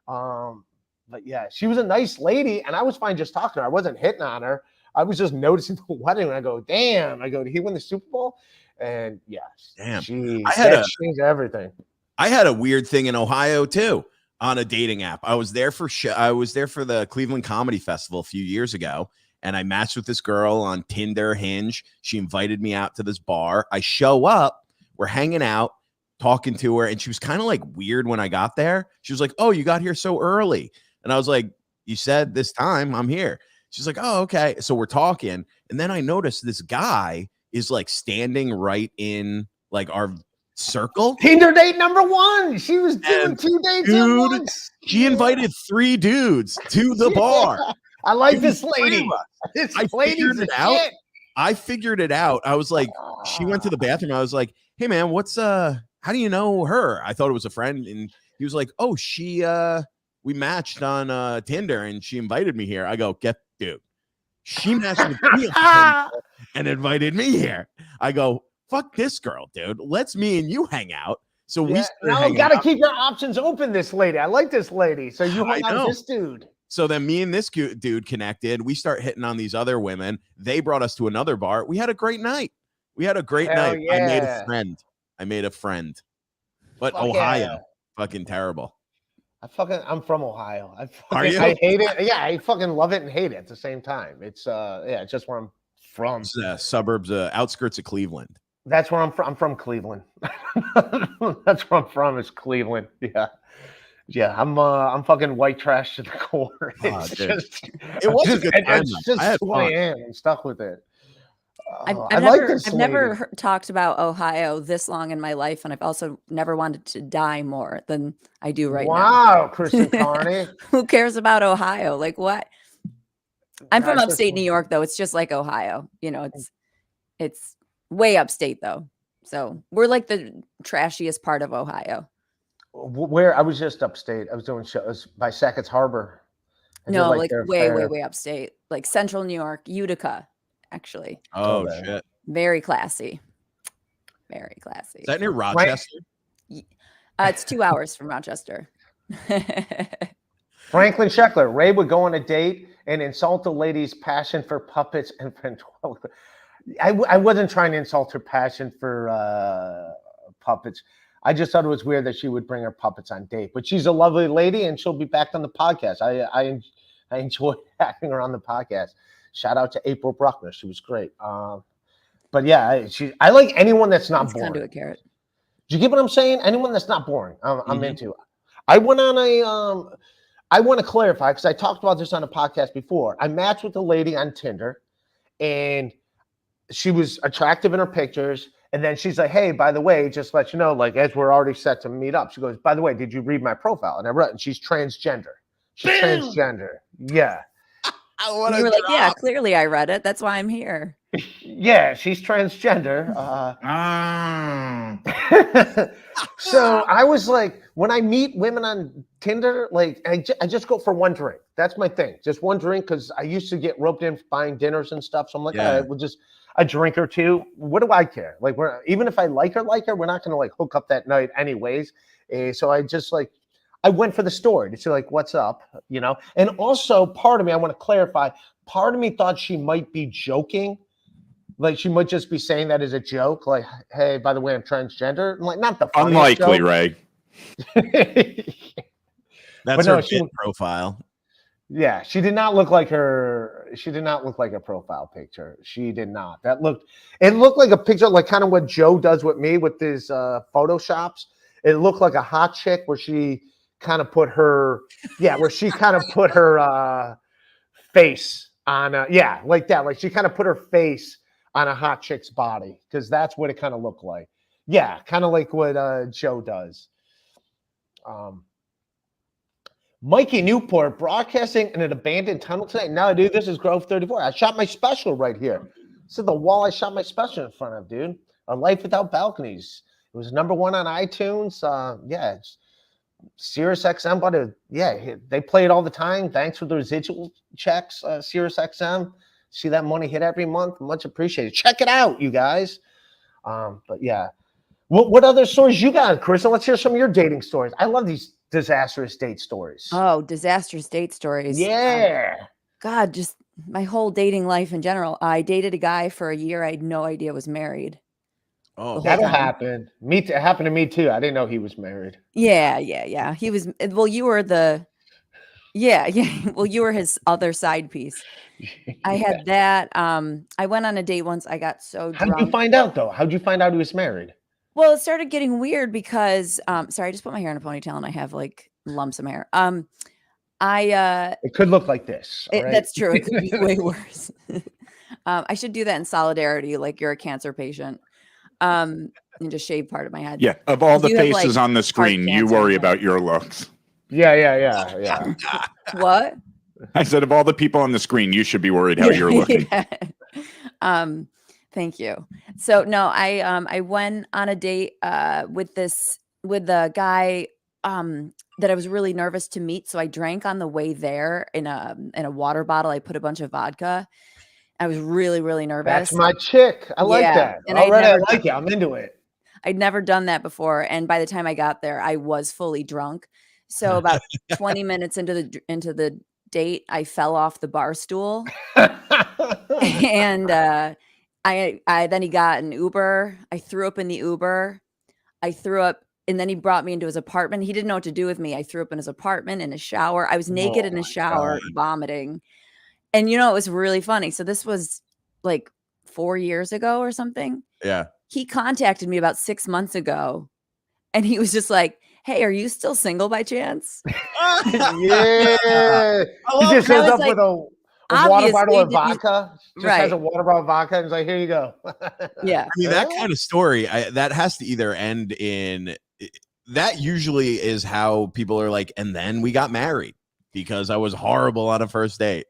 But yeah, she was a nice lady. And I was fine just talking to her. I wasn't hitting on her. I was just noticing the wedding, and I go, damn. I go, did he win the Super Bowl? And yeah, damn. That changed everything. I had a weird thing in Ohio too on a dating app. I was there for the Cleveland Comedy Festival a few years ago, and I matched with this girl on Tinder, Hinge. She invited me out to this bar. I show up, we're hanging out, talking to her, and she was kind of like weird when I got there. She was like, "Oh, you got here so early," and I was like, "You said this time, I'm here." She's like, "Oh, okay." So we're talking, and then I noticed this guy is like standing right in like our circle. Tinder date number one. She was doing 2 dates at once. She invited 3 dudes to the bar. I like this lady. I figured it out. I was like, she went to the bathroom. I was like, "Hey man, how do you know her?" I thought it was a friend, and he was like, "Oh, we matched on Tinder, and she invited me here." I go, dude, she matched with me and invited me here. I go, fuck this girl, dude. Let's me and you hang out. So we gotta keep your options open, this lady. I like this lady. So you hung out with this dude. So then me and this dude connected. We start hitting on these other women. They brought us to another bar. We had a great night. Hell night. Yeah. I made a friend. But Ohio, fucking terrible. I'm from Ohio. Are you? I hate it. Yeah, I fucking love it and hate it at the same time. It's it's just where I'm from. It's, suburbs, outskirts of Cleveland. That's where I'm from. I'm from Cleveland. That's where I'm from. Is Cleveland. Yeah. I'm fucking white trash to the core. It was a good time. It's just who I am. I'm stuck with it. I've never talked about Ohio this long in my life, and I've also never wanted to die more than I do right now. Wow, Kristen Carney. Who cares about Ohio? Like what? I'm from upstate New York, though. It's just like Ohio. You know, it's way upstate though. So we're like the trashiest part of Ohio. Where I was just upstate. I was doing shows by Sackett's Harbor. No, like way upstate, like central New York, Utica. Actually. Oh shit. Very classy. Very classy. Is that near Rochester? It's 2 hours from Rochester. Franklin Sheckler. Ray would go on a date and insult the lady's passion for puppets and ventriloquism. I wasn't trying to insult her passion for puppets. I just thought it was weird that she would bring her puppets on date, but she's a lovely lady and she'll be back on the podcast. I enjoyed having her on the podcast. Shout out to April Bruckner. She was great. But yeah, I like anyone that's not boring. Conduit carrot. Do you get what I'm saying? Anyone that's not boring, I'm into. I went on I want to clarify because I talked about this on a podcast before. I matched with a lady on Tinder, and she was attractive in her pictures. And then she's like, "Hey, by the way, just let you know, like as we're already set to meet up." She goes, "By the way, did you read my profile?" And I read, and she's transgender. She's transgender. Yeah. You were like, "Yeah, clearly I read it. That's why I'm here." Yeah, she's transgender. So I was like, when I meet women on Tinder, like I just go for one drink. That's my thing, just one drink, because I used to get roped in buying dinners and stuff. So I'm like, all right, we'll just a drink or two. What do I care? Like, even if I like her, we're not gonna like hook up that night anyways. So I just like. I went for the story to see like what's up, you know. And also part of me, I want to clarify, part of me thought she might be joking. Like she might just be saying that as a joke, like, "Hey, by the way, I'm transgender." I'm like, not the funniest unlikely, joke. Ray. That's her profile. Yeah, she did not look like her. She did not look like a profile picture. She did not. It looked like a picture, like kind of what Joe does with me with his photoshops. It looked like a hot chick where she kind of put her, face on, like that. Like she kind of put her face on a hot chick's body, because that's what it kind of looked like. Yeah, kind of like what Joe does. Mikey Newport broadcasting in an abandoned tunnel tonight. No, dude, this is Grove 34. I shot my special right here. This is the wall I shot my special in front of, dude. A Life Without Balconies. It was #1 on iTunes. It's Sirius XM, but they play it all the time. Thanks for the residual checks, Sirius XM. See that money hit every month. Much appreciated. Check it out, you guys. But yeah. What other stories you got, Kristen? Let's hear some of your dating stories. I love these disastrous date stories. Oh, disastrous date stories. Yeah. God, just my whole dating life in general. I dated a guy for a year I had no idea was married. Oh, that'll happen. It happened to me too. I didn't know he was married. Yeah. He was. Well, you were the. Yeah. Well, you were his other side piece. I had that. I went on a date once. I got so drunk. How did you find out though? How'd you find out he was married? Well, it started getting weird because sorry, I just put my hair in a ponytail and I have like lumps of hair. It could look like this. Right? That's true. It could be way worse. I should do that in solidarity, like you're a cancer patient. And just shave part of my head. Yeah, of all the faces have, like, on the screen, you worry about your looks. Yeah. What? I said, of all the people on the screen, you should be worried how you're looking. Thank you. So no, I went on a date with the guy that I was really nervous to meet. So I drank on the way there in a water bottle. I put a bunch of vodka. I was really, really nervous. That's my chick. I like that. And I like it. I'm into it. I'd never done that before. And by the time I got there, I was fully drunk. So about 20 minutes into the date, I fell off the bar stool. And I then he got an Uber. I threw up in the Uber. And then he brought me into his apartment. He didn't know what to do with me. I threw up in his apartment, in his shower. I was naked in his shower, vomiting. And it was really funny. So this was like 4 years ago or something. Yeah. He contacted me about 6 months ago. And he was just like, "Hey, are you still single by chance?" Yeah. He just shows up with a water bottle of vodka. Just has a water bottle of vodka and is like, "Here you go." Yeah. I mean, that kind of story, that has to either end in, that usually is how people are like, and then we got married because I was horrible on a first date.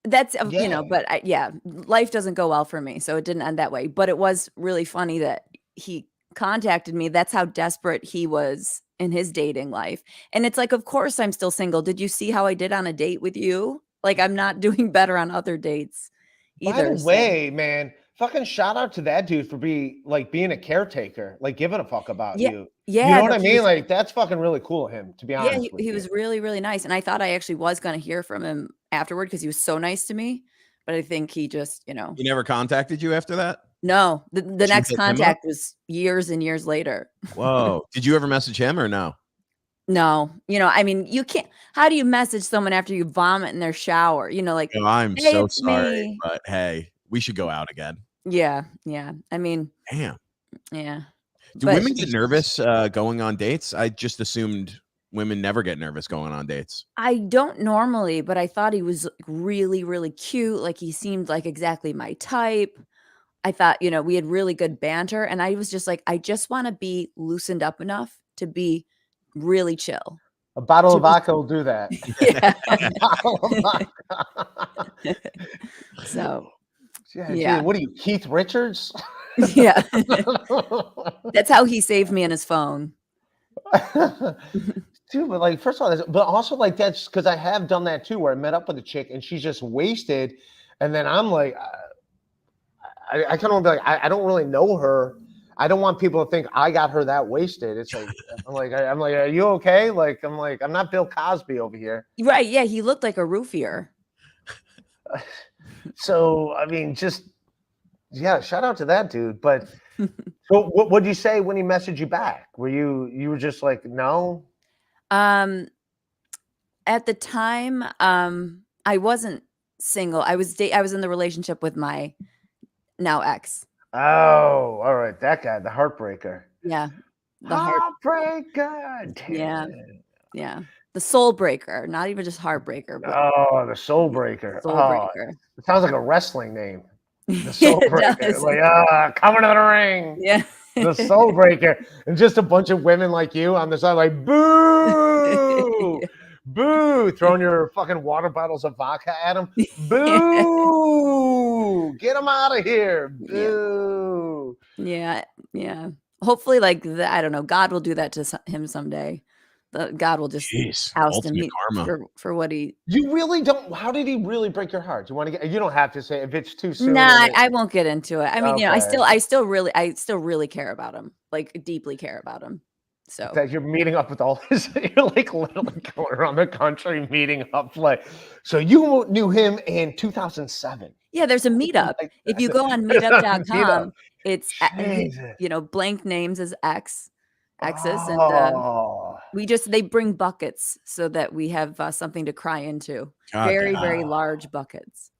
That's, but life doesn't go well for me. So it didn't end that way. But it was really funny that he contacted me. That's how desperate he was in his dating life. And it's like, of course I'm still single. Did you see how I did on a date with you? Like, I'm not doing better on other dates either. By the way, man, fucking shout out to that dude for being a caretaker, like giving a fuck about you. Yeah. You know what I mean? Like, that's fucking really cool of him, to be honest. Yeah, he was really, really nice. And I thought I actually was going to hear from him afterward because he was so nice to me. But I think he just, He never contacted you after that? No, the Did you next hit him up? contact was years and years later. Whoa. Did you ever message him or no? No, I mean, you can't. How do you message someone after you vomit in their shower? Like, Oh, I'm hey, so it's sorry, me. but hey, we should go out again. Yeah. I mean, Damn. yeah. Do But women get nervous going on dates? I just assumed women never get nervous going on dates. I don't normally, but I thought he was really, really cute. Like he seemed like exactly my type. I thought, we had really good banter. And I was just like, I just want to be loosened up enough to be really chill. A bottle To of be- vodka will do that. Yeah. A bottle of vodka. So, Yeah. Yeah. Dude, what are you, Keith Richards? yeah. That's how he saved me on his phone. Dude, but like, first of all, but also like that's because I have done that too, where I met up with a chick and she's just wasted, and then I'm like, I kind of be like, I don't really know her. I don't want people to think I got her that wasted. It's like I'm like, are you okay? Like, I'm not Bill Cosby over here. Right. Yeah. He looked like a roofier. So I mean, just yeah, shout out to that dude. But so what would you say when he messaged you back? Were you were just like, no? At the time, I wasn't single. I was in the relationship with my now ex. Oh, all right, that guy, the heartbreaker. Yeah. Heartbreaker. Damn Yeah. it. Yeah. The soul breaker, not even just heartbreaker, but Oh, the soul breaker. soul Oh, breaker. it sounds like a wrestling name. The Yeah, soul it breaker. does. Like, coming to the ring. Yeah. The soul breaker. And just a bunch of women like you on the side, like, boo, boo, throwing your fucking water bottles of vodka at him. Boo, get him out of here. Boo. Yeah. Yeah. Hopefully, like I don't know, God will do that to him someday. God will just Jeez, oust him ultimate karma. for what he. You really don't. How did he really break your heart? You want to get? You don't have to say if it's too soon. Nah, I won't get into it. I mean, I Okay. still really care about him, like deeply care about him. So That you're meeting up with all this. You're like literally going around the country meeting up. Like, so you knew him in 2007. yeah, there's a meetup. Like, If you go on meetup.com, Meetup. it's Jesus. blank names as exes, and Oh, they bring buckets so that we have something to cry into. God Very, damn. very large buckets.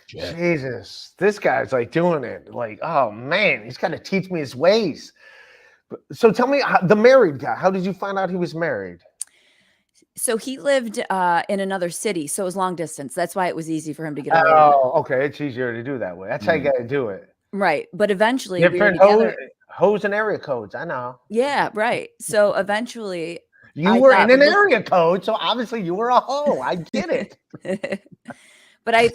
Shit. Jesus. This guy's like doing it. Like, oh man, he's got to teach me his ways. So tell me, the married guy, how did you find out he was married? So he lived in another city, so it was long distance. That's why it was easy for him to get away with it. Oh, okay. It's easier to do that way. That's how you got to do it. Right. But eventually we were Different together. hoes and area codes. I know. Yeah, right. So eventually You I were thought in an we looked- area code, so obviously you were a hoe. I get it. but I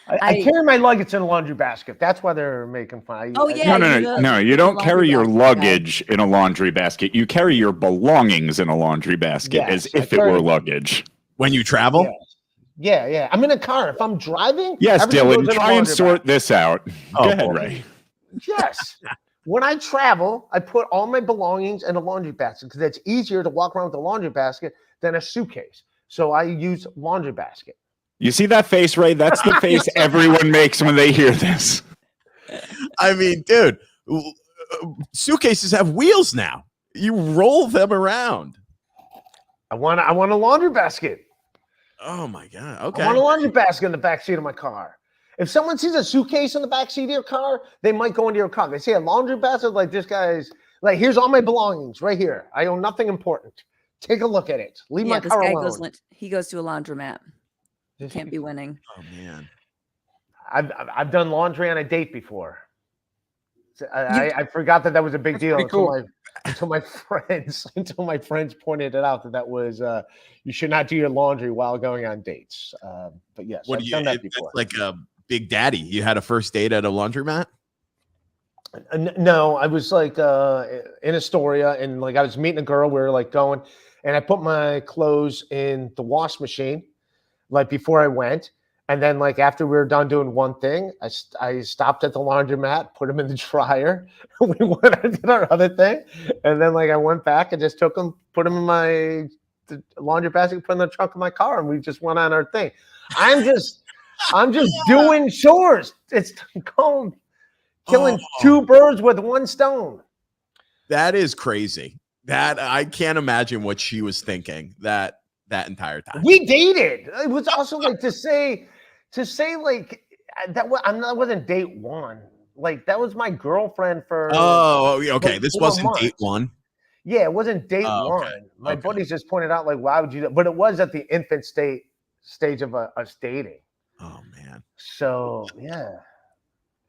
I carry my luggage in a laundry basket. That's why they're making fun. Oh, yeah. No. You don't carry your luggage in a laundry basket. You carry your belongings in a laundry basket Yes, as if it were luggage. When you travel? Yeah. I'm in a car. If I'm driving, Yes, everything goes Dylan, in a try and laundry sort basket. this out. Oh, Go ahead, boy. Ray. Yes. When I travel, I put all my belongings in a laundry basket because it's easier to walk around with a laundry basket than a suitcase. So I use laundry basket. You see that face, Ray? That's the face everyone makes when they hear this. I mean, dude, suitcases have wheels now. You roll them around. I want a laundry basket. Oh my God. I Okay. want a laundry basket in the back seat of my car. If someone sees a suitcase in the back seat of your car, they might go into your car. They see a laundry basket, like this guy's like, here's all my belongings right here. I own nothing important. Take a look at it. Leave my this car guy alone. he goes to a laundromat. Can't be winning. Oh man. I've done laundry on a date before. So I forgot that was a big deal until my friends pointed it out that was you should not do your laundry while going on dates. But yes, I've done that before. Like a big daddy. You had a first date at a laundromat? No, I was like in Astoria, and like I was meeting a girl. We were like going, and I put my clothes in the wash machine, like before I went. And then like after we were done doing one thing, I stopped at the laundromat, put them in the dryer. We went and did our other thing, and then like I went back and just took them, put them in the laundry basket, put them in the trunk of my car, and we just went on our thing. I'm just doing chores. It's called killing Oh. 2 birds with 1 stone. That is crazy. That I can't imagine what she was thinking that entire time. We dated. It was also like to say like that wasn't date 1. Like that was my girlfriend for. Oh, okay. like This 4 wasn't months. date 1. Yeah, it wasn't date Oh, okay. 1. My Okay. buddies just pointed out like, why would you? But it was at the infant stage of us dating. Oh man. So yeah,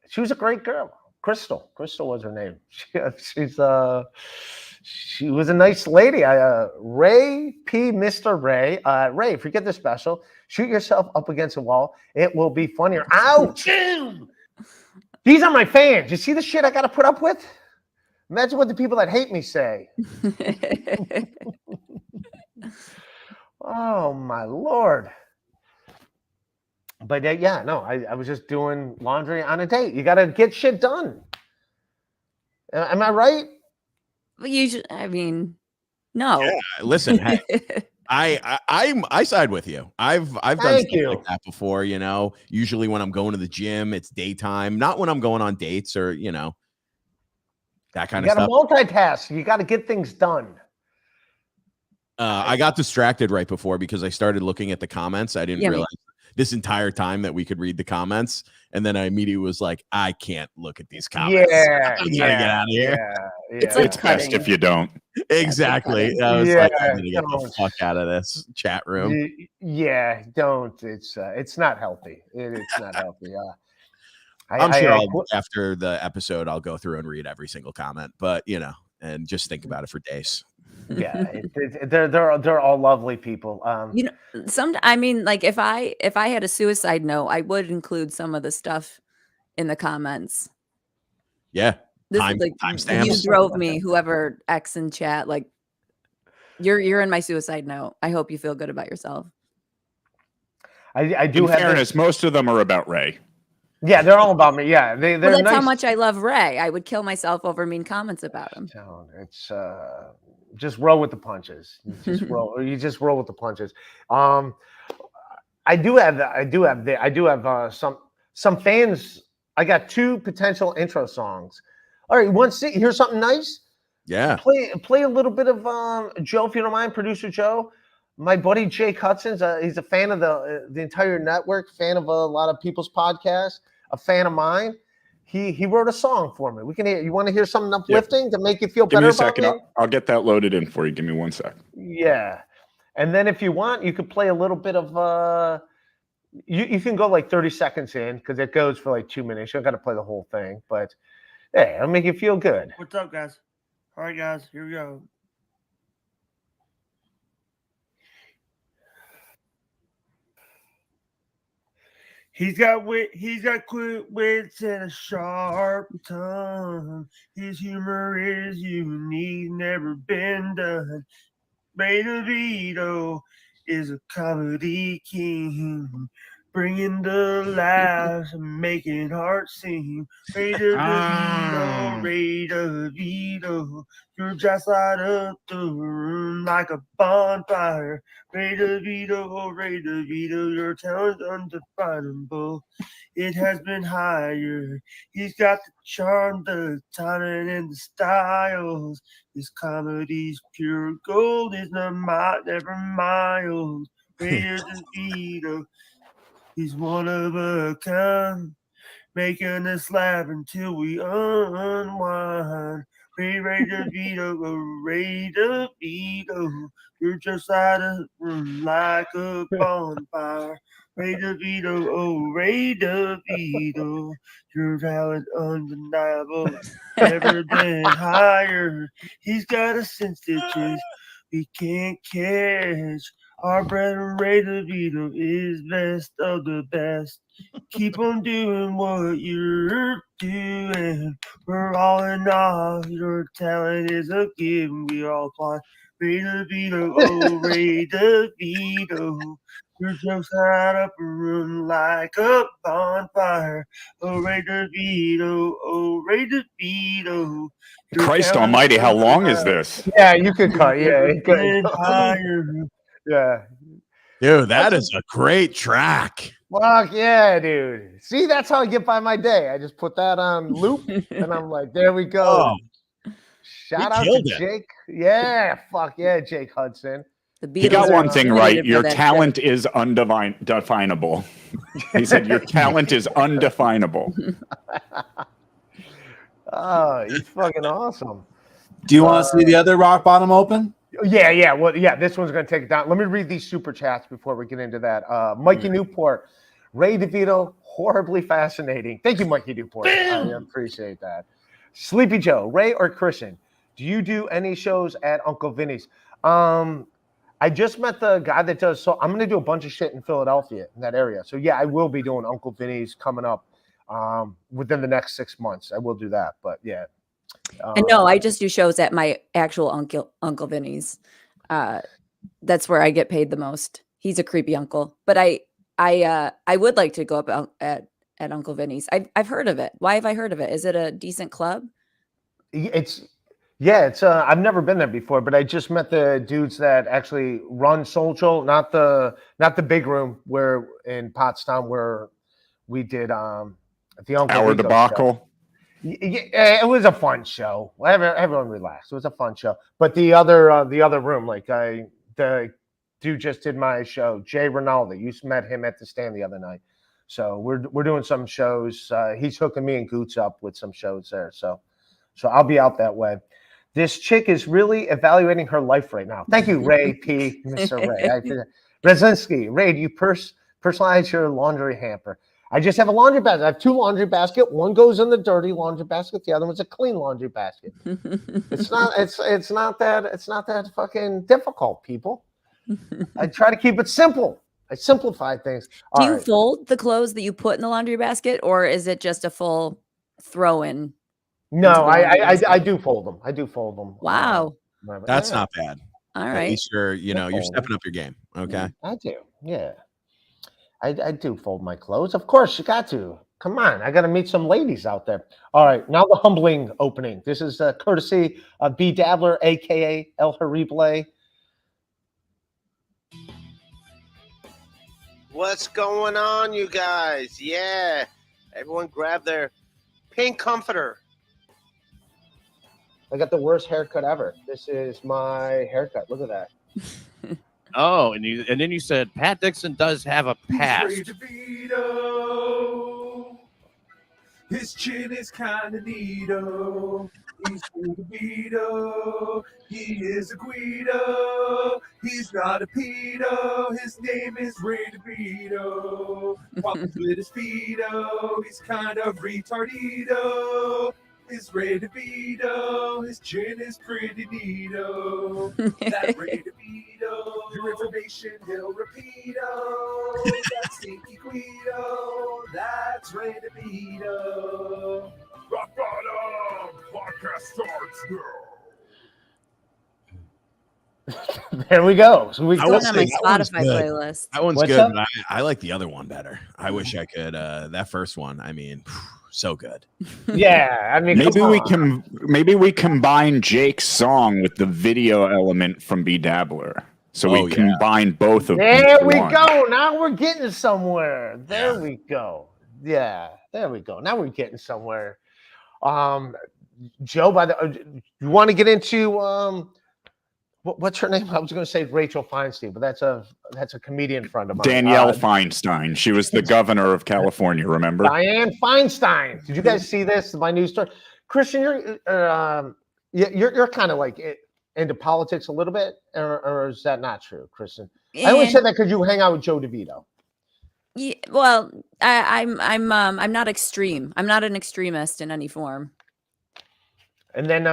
she was a great girl. Crystal was her name. She was a nice lady. Ray P. Mr. Ray. Ray, if you get this special, shoot yourself up against a wall. It will be funnier. Ouch! These are my fans. You see the shit I got to put up with? Imagine what the people that hate me say. Oh my Lord. But yeah, no, I was just doing laundry on a date. You got to get shit done. Am I right? Well, usually, I mean, no. Yeah, listen, hey, I side with you. I've done Thank stuff you. like that before. You know, usually when I'm going to the gym, it's daytime. Not when I'm going on dates or that kind You of got to stuff. multitask. You got to get things done. I got distracted right before because I started looking at the comments. I didn't Yeah, realize this entire time that we could read the comments, and then I immediately was like, I can't look at these comments. Yeah, I gotta get out of here. Yeah, It's like It's best if you don't. Exactly. I was Yeah, like, I'm gonna get the don't. fuck out of this chat room. Yeah, don't. It's not healthy. It's not healthy. I'm sure after the episode, I'll go through and read every single comment, but and just think about it for days. Yeah, they're all lovely people. I mean, like if I had a suicide note, I would include some of the stuff in the comments. Yeah. This Time like stamps. you drove me, whoever X in chat, like you're in my suicide note. I hope you feel good about yourself. I do In have fairness, most of them are about Ray. Yeah, they're all about me. Yeah, they're Well, that's nice. how much I love Ray. I would kill myself over mean comments about him. It's just roll with the punches. You just roll with the punches. I do have some fans. I got 2 potential intro songs. All right, want to hear something nice? Yeah. Play a little bit of Joe, if you don't mind, producer Joe. My buddy Jake Hudson's he's a fan of the entire network, fan of a lot of people's podcasts, a fan of mine. He wrote a song for me. We can hear. You want to hear something uplifting to make you feel Give better me a about second. me? I'll get that loaded in for you. Give me 1 sec. Yeah, and then if you want, you could play a little bit of. You can go like 30 seconds in because it goes for like 2 minutes. You don't got to play the whole thing, but hey, it'll make you feel good. What's up, guys? All right, guys, here we go. He's got quick wits and a sharp tongue. His humor is unique, never been done. Ray DeVito is a comedy king, bringing the laughs and making hearts sing. Ray DeVito, you just light up the room like a bonfire. Ray DeVito, your talent's undefinable. It has been hired. He's got the charm, the timing, and the styles. His comedy's pure gold, is never mild. Ray DeVito, he's one of a kind, making us laugh until we unwind. Ray DeVito, you're just out of room like a bonfire. Ray DeVito, your talent undeniable, never been higher. He's got a sense that we can't catch. Our brother Ray DeVito is best of the best. Keep on doing what you're doing. We're all in awe. Your talent is a gift. We all applaud. Ray DeVito, Ray DeVito. Your jokes light up a room like a bonfire. Ray DeVito, Ray DeVito. Christ almighty, how long is this? Yeah, you could cut. Yeah, good. Higher. Yeah. Dude, that is a great track. Fuck yeah, dude. See, that's how I get by my day. I just put that on loop and I'm like, there we go. Oh, Shout out to killed it. Jake. Yeah, fuck yeah, Jake Hudson. The He got Beatles are one thing credited right. for Your that shit. talent is undefinable. He said your talent is undefinable. Oh, he's fucking awesome. Do you want to see the other rock bottom open? Yeah. Well, yeah, this one's going to take it down. Let me read these super chats before we get into that. Mikey Newport, Ray DeVito, horribly fascinating. Thank you, Mikey Newport. I appreciate that. Sleepy Joe, Ray or Kristen, do you do any shows at Uncle Vinny's? I just met the guy that does, so I'm going to do a bunch of shit in Philadelphia, in that area. So, yeah, I will be doing Uncle Vinny's coming up within the next 6 months. I will do that, but yeah. And no, I just do shows at my actual Uncle Vinny's. That's where I get paid the most. He's a creepy uncle, but I would like to go up at Uncle Vinny's. I've heard of it. Why have I heard of it? Is it a decent club? It's I've never been there before, but I just met the dudes that actually run Social, not the big room where in Pottstown where we did the Uncle Our Rico debacle. show. Yeah, it was a fun show. Everyone relaxed. It was a fun show. But the other room, like the dude just did my show, Jay Ronaldo. You met him at the stand the other night. So we're doing some shows. He's hooking me and Goots up with some shows there. So I'll be out that way. This chick is really evaluating her life right now. Thank you, Ray P. Mr. Ray. Krasinski, Ray, do you personalize your laundry hamper? I just have a laundry basket. I have 2 laundry baskets. One goes in the dirty laundry basket. The other one's a clean laundry basket. It's not that fucking difficult, people. I try to keep it simple. I simplify things. Do you fold the clothes that you put in the laundry basket, or is it just a full throw-in? No, I do fold them. I do fold them. Wow. That's not bad. All At right. least you're stepping up your game. Okay. I do. Yeah. I do fold my clothes. Of course, you got to. Come on. I got to meet some ladies out there. All right. Now the humbling opening. This is courtesy of B. Dabbler, a.k.a. El Horrible. What's going on, you guys? Yeah. Everyone grab their pink comforter. I got the worst haircut ever. This is my haircut. Look at that. Oh, and then you said Pat Dixon does have a past. His chin is kind of neato. He's Ray DeVito. He is a Guido. He's not a pedo. His name is Ray DeVito. Walking with his feeto. He's kind of retardito. Is Ray DeVito. His chin is pretty neato. That Ray DeVito. Your information he'll repeat-o. That stinky Guido. That's Ray DeVito. Rock Bottom Podcast starts now. There we go. So we I It's would on my say that one's Spotify good. playlist. That one's What's good, up? but I like the other one better. I wish I could. That first one, I mean, so good. Yeah, I mean, Maybe we combine Jake's song with the video element from B Dabbler. So we combine both of them. There we one. go. Now we're getting somewhere. There we go. Yeah, there we go. Now we're getting somewhere. Joe, you want to get into what's her name? I was going to say Rachel Feinstein, but that's a comedian friend of mine. Danielle Feinstein. She was the governor of California, remember? Diane Feinstein. Did you guys see this? My news story. Kristen, you're kind of like into politics a little bit, or is that not true, Kristen? I only said that because you hang out with Joe DeVito. Yeah, well, I'm not extreme. I'm not an extremist in any form. And then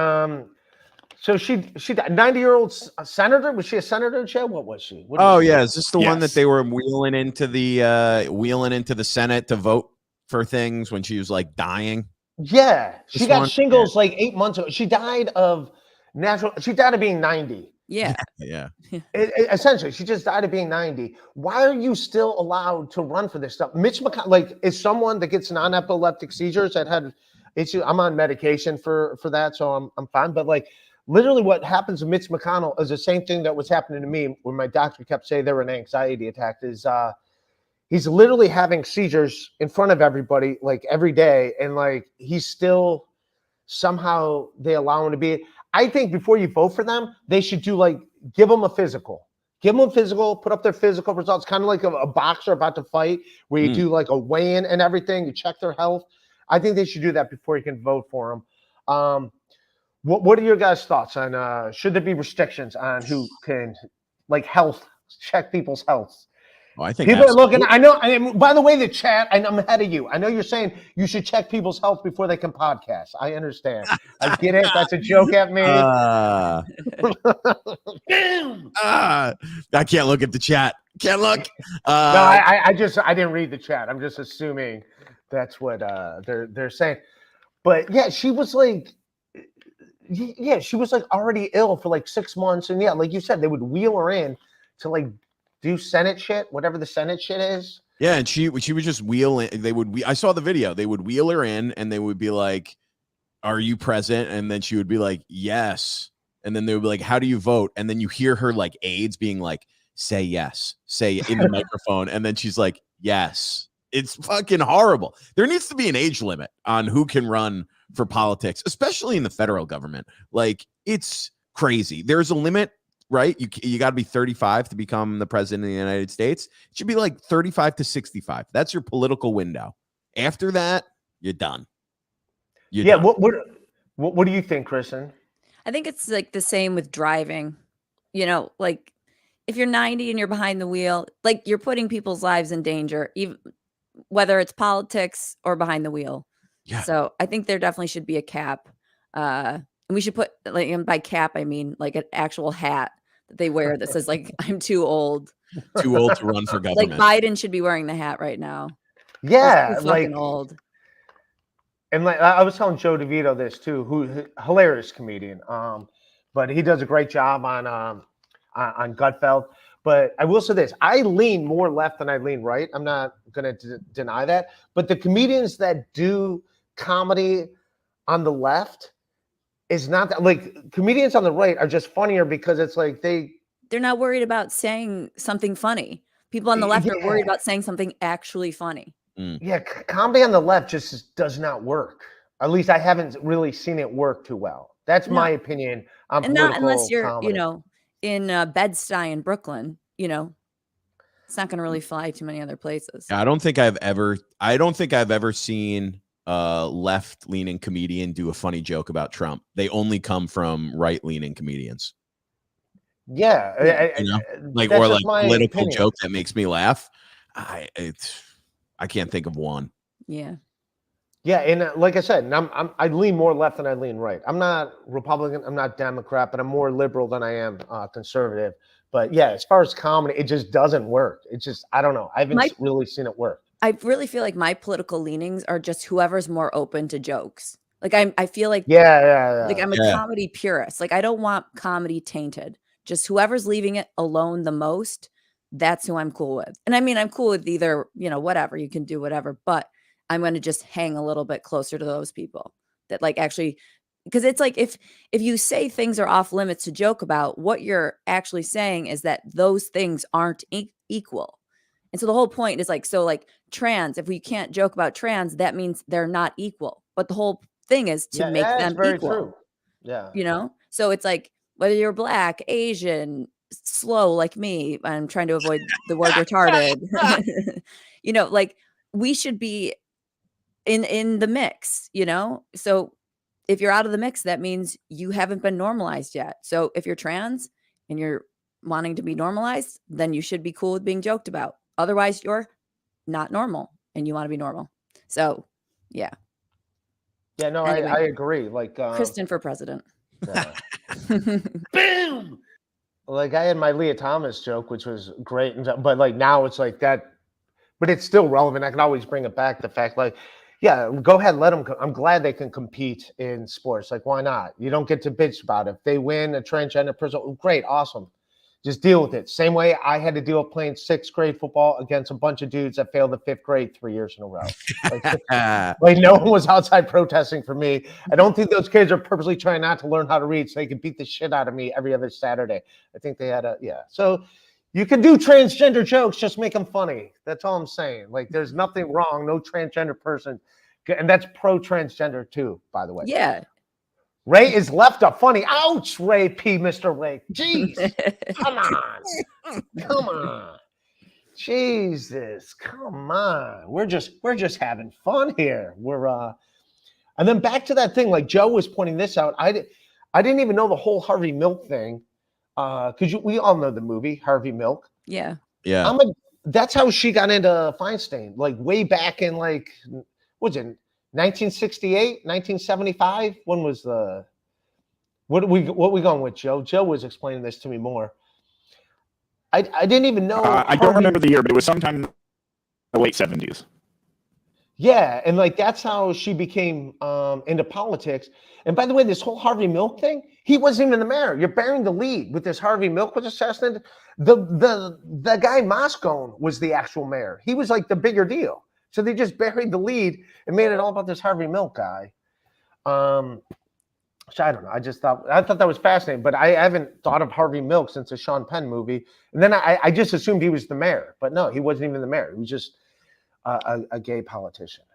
so she 90-year-old senator. Was she a senator, Joe? What was she? Is this the one that they were wheeling into the Senate to vote for things when she was like dying? Yeah, she This got one? shingles like 8 months ago. She died of being 90. Yeah. Yeah. Essentially, she just died of being 90. Why are you still allowed to run for this stuff? Mitch McConnell, like, is someone that gets non-epileptic seizures that had issues? I'm on medication for that, so I'm fine. But like, literally, what happens to Mitch McConnell is the same thing that was happening to me when my doctor kept saying there were an anxiety attack. Is he's literally having seizures in front of everybody, like every day, and like he's still somehow they allow him to be. I think before you vote for them, they should do like give them a physical. Give them a physical, put up their physical results, kind of like a boxer about to fight, where you do like a weigh-in and everything. You check their health. I think they should do that before you can vote for them. What are your guys' thoughts on should there be restrictions on who can like health check people's health? Well, I think people are looking. I know. By the way, the chat. I'm ahead of you. I know you're saying you should check people's health before they can podcast. I understand. I get it. That's a joke at me. I can't look at the chat. Can't look. No, I didn't read the chat. I'm just assuming that's what they're saying. But yeah, she was like already ill for like 6 months, and yeah, like you said, they would wheel her in to like do Senate shit, whatever the Senate shit is. Yeah, and she would just wheel in. I saw the video. They would wheel her in, and they would be like, "Are you present?" And then she would be like, "Yes." And then they would be like, "How do you vote?" And then you hear her like aides being like, "Say yes," say in the microphone, and then she's like, "Yes." It's fucking horrible. There needs to be an age limit on who can run for politics, especially in the federal government. Like, it's crazy. There's a limit. Right? You got to be 35 to become the president of the United States. It should be like 35 to 65. That's your political window. After that, you're done. Done. What do you think, Kristen? I think it's like the same with driving. You know, like if you're 90 and you're behind the wheel, like you're putting people's lives in danger, even whether it's politics or behind the wheel. Yeah. So I think there definitely should be a cap. And we should put, like, and by cap, I mean like an actual hat that they wear that says like, I'm too old. Too old to run for government. Like Biden should be wearing the hat right now. Yeah. Like old. And like I was telling Joe DeVito this too, who hilarious comedian. But he does a great job on Gutfeld. But I will say this, I lean more left than I lean right. I'm not going to deny that. But the comedians that do comedy on the left, is not that, like, comedians on the right are just funnier because it's like they're not worried about saying something funny. People on the left are worried about saying something actually funny. Yeah, comedy on the left just does not work. At least I haven't really seen it work too well. That's my opinion on and political not unless you're, comedy. you know, in Bed-Stuy in Brooklyn, you know, it's not going to really fly too many other places. I don't think I've ever seen left-leaning comedian do a funny joke about Trump. They only come from right-leaning comedians. Yeah, you know? Like, or like political joke that makes me laugh. I can't think of one. Yeah. Yeah, and like I said, I lean more left than I lean right. I'm not Republican, I'm not Democrat, but I'm more liberal than I am conservative. But yeah, as far as comedy, it just doesn't work. It's just, I don't know. I haven't really seen it work. I really feel like my political leanings are just whoever's more open to jokes. Like I feel like like I'm a comedy purist. Like I don't want comedy tainted. Just whoever's leaving it alone the most, that's who I'm cool with. And I mean, I'm cool with either, you know, whatever, you can do whatever, but I'm going to just hang a little bit closer to those people that like actually, because it's like if you say things are off limits to joke about, what you're actually saying is that those things aren't equal. And so the whole point is like, so like trans, if we can't joke about trans, that means they're not equal. But the whole thing is to make them equal. True. Yeah. You know? So it's like whether you're Black, Asian, slow like me, I'm trying to avoid the word retarded. You know, like we should be in the mix, you know? So if you're out of the mix, that means you haven't been normalized yet. So if you're trans and you're wanting to be normalized, then you should be cool with being joked about. Otherwise, you're not normal and you want to be normal. So, yeah. Yeah, no, anyway, I agree. Like Kristen for president. Boom! Like I had my Leah Thomas joke, which was great, but like now it's like that, but it's still relevant. I can always bring it back. The fact, like, yeah, go ahead, let them. I'm glad they can compete in sports. Like, why not? You don't get to bitch about it. If they win a transgender person, great, awesome. Just deal with it. Same way I had to deal with playing 6th grade football against a bunch of dudes that failed the 5th grade 3 years in a row. Like no one was outside protesting for me. I don't think those kids are purposely trying not to learn how to read so they can beat the shit out of me every other Saturday. I think they had So, You can do transgender jokes, just make them funny. That's all I'm saying. Like, there's nothing wrong. No transgender person, and that's pro-transgender too, by the way. Yeah. Ray is left up funny. Ouch, Ray P. Mr. Ray. Jeez, come on. Jesus, come on. We're just having fun here. And then back to that thing. Like Joe was pointing this out. I didn't even know the whole Harvey Milk thing. Because we all know the movie Harvey Milk. Yeah. Yeah. That's how she got into Feinstein, like way back in like, what's it, 1968, 1975? When was what we going with, Joe? Joe was explaining this to me more. I didn't even know. I don't remember the year, but it was sometime in the late 70s. Yeah, and like that's how she became into politics. And by the way, this whole Harvey Milk thing, he wasn't even the mayor. You're bearing the lead with this Harvey Milk was assassinated. The guy Moscone was the actual mayor. He was like the bigger deal. So they just buried the lead and made it all about this Harvey Milk guy. So I don't know. I thought that was fascinating, but I haven't thought of Harvey Milk since the Sean Penn movie. And then I just assumed he was the mayor, but no, he wasn't even the mayor. He was just a gay politician.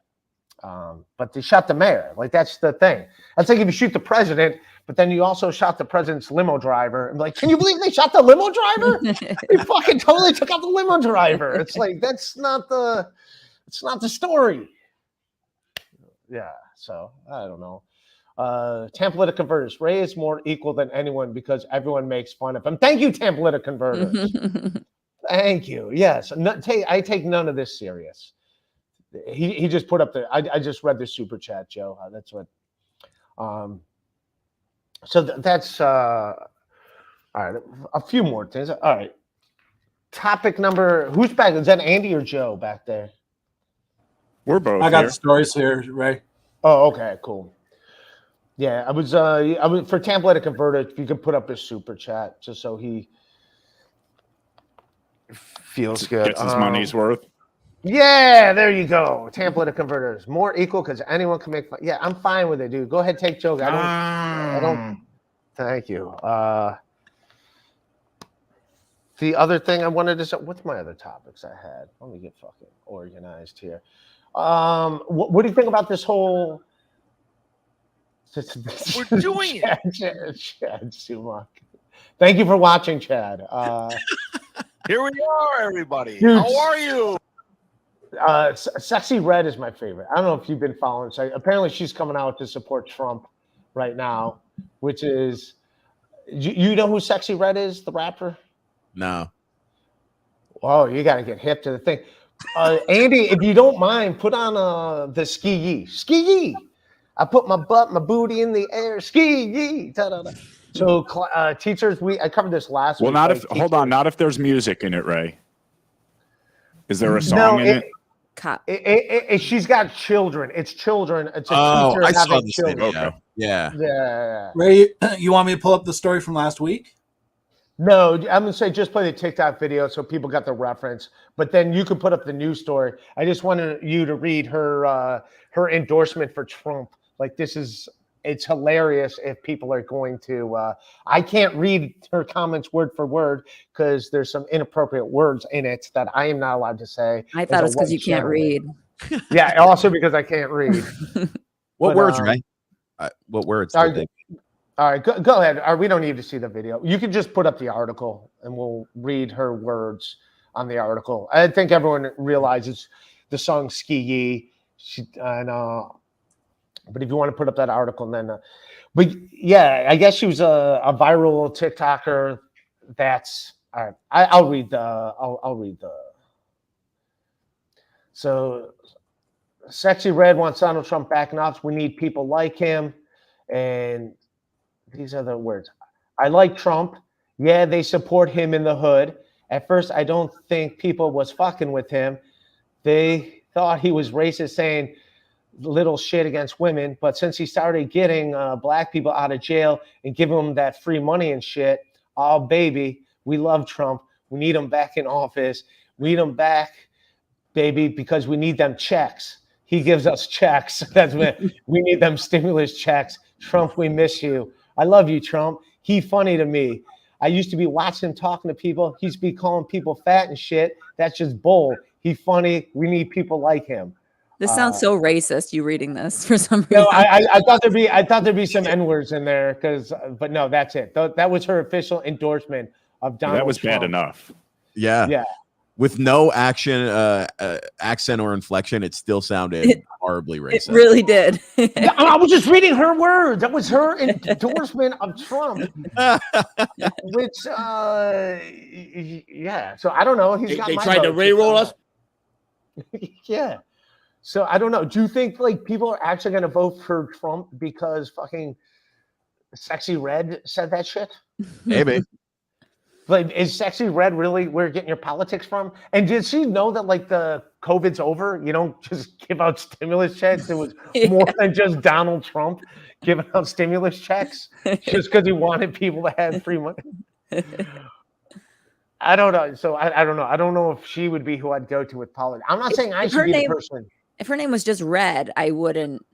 But they shot the mayor. Like, that's the thing. That's like if you shoot the president, but then you also shot the president's limo driver. And like, can you believe they shot the limo driver? They fucking totally took out the limo driver. It's like, it's not the story. Yeah. So I don't know. Tampolita Converters. Ray is more equal than anyone because everyone makes fun of him. Thank you, Tampolita Converters. Thank you. Yes. I take none of this serious. He just put up I just read the super chat, Joe. That's what. So that's all right. A few more things. All right. Topic number. Who's back? Is that Andy or Joe back there? We're both. I got here. the stories here, Ray. Oh, okay, cool. Yeah, I was for Tampolita Converter. If you could put up his super chat, just so he feels good, gets his money's worth. Yeah, there you go. Tampolita Converters more equal because anyone can make fun. Yeah, I'm fine with it, dude. Go ahead, take Joe. I don't. Thank you. The other thing I wanted to say. What's my other topics I had? Let me get fucking organized here. What do you think about this whole? We're doing it. Chad Sumak. Thank you for watching, Chad. Here we are, everybody. Dude, how are you? Sexy Red is my favorite. I don't know if you've been following. So apparently, she's coming out to support Trump right now, which is you know who Sexy Red is, the rapper? No. Oh, you got to get hip to the thing. Andy, if you don't mind, put on the ski yee. Ski yee. I put my booty in the air. Ski yee. Da-da-da. So teachers, I covered this last week. Well, not if there's music in it, Ray. Is there a song in it? She's got children. It's children. It's a teacher I saw having this children. video. Yeah. Yeah. Ray, you want me to pull up the story from last week? No, I'm gonna say just play the TikTok video so people got the reference. But then you could put up the news story. I just wanted you to read her endorsement for Trump. Like it's hilarious if people are going to. I can't read her comments word for word because there's some inappropriate words in it that I am not allowed to say. I thought it's because you can't read. Yeah, also because I can't read. What words, Ray? What words? All right, go ahead. We don't need to see the video. You can just put up the article, and we'll read her words on the article. I think everyone realizes the song "Ski Yee," but if you want to put up that article, then, but yeah, I guess she was a viral TikToker. That's all right. I'll read the. So, Sexy Red wants Donald Trump back in office. We need people like him, and. These are the words. I like Trump. Yeah, they support him in the hood. At first, I don't think people was fucking with him. They thought he was racist, saying little shit against women. But since he started getting black people out of jail and giving them that free money and shit, oh, baby, we love Trump. We need him back in office. We need him back, baby, because we need them checks. He gives us checks. That's what we need, them stimulus checks. Trump, we miss you. I love you, Trump. He funny to me. I used to be watching him talking to people. He used to be calling people fat and shit. That's just bull. He's funny. We need people like him. This sounds so racist. You reading this for some reason? No, I thought there'd be some N-words in there but no, that's it. That was her official endorsement of Donald That was Trump. bad enough. Yeah. With no accent or inflection, it still sounded horribly racist. It really did. I was just reading her words. That was her endorsement of Trump. Which, yeah. So I don't know. He's got They my tried to vote. re-roll us. Yeah. So I don't know. Do you think like people are actually going to vote for Trump because fucking Sexy Red said that shit? Maybe. Like, is Sexy Red really where you're getting your politics from? And did she know that like the COVID's over? You don't just give out stimulus checks. It was more than just Donald Trump giving out stimulus checks just because he wanted people to have free money. I don't know. So I don't know. I don't know if she would be who I'd go to with politics. I'm not saying I should be the person. If her name was just Red, I wouldn't,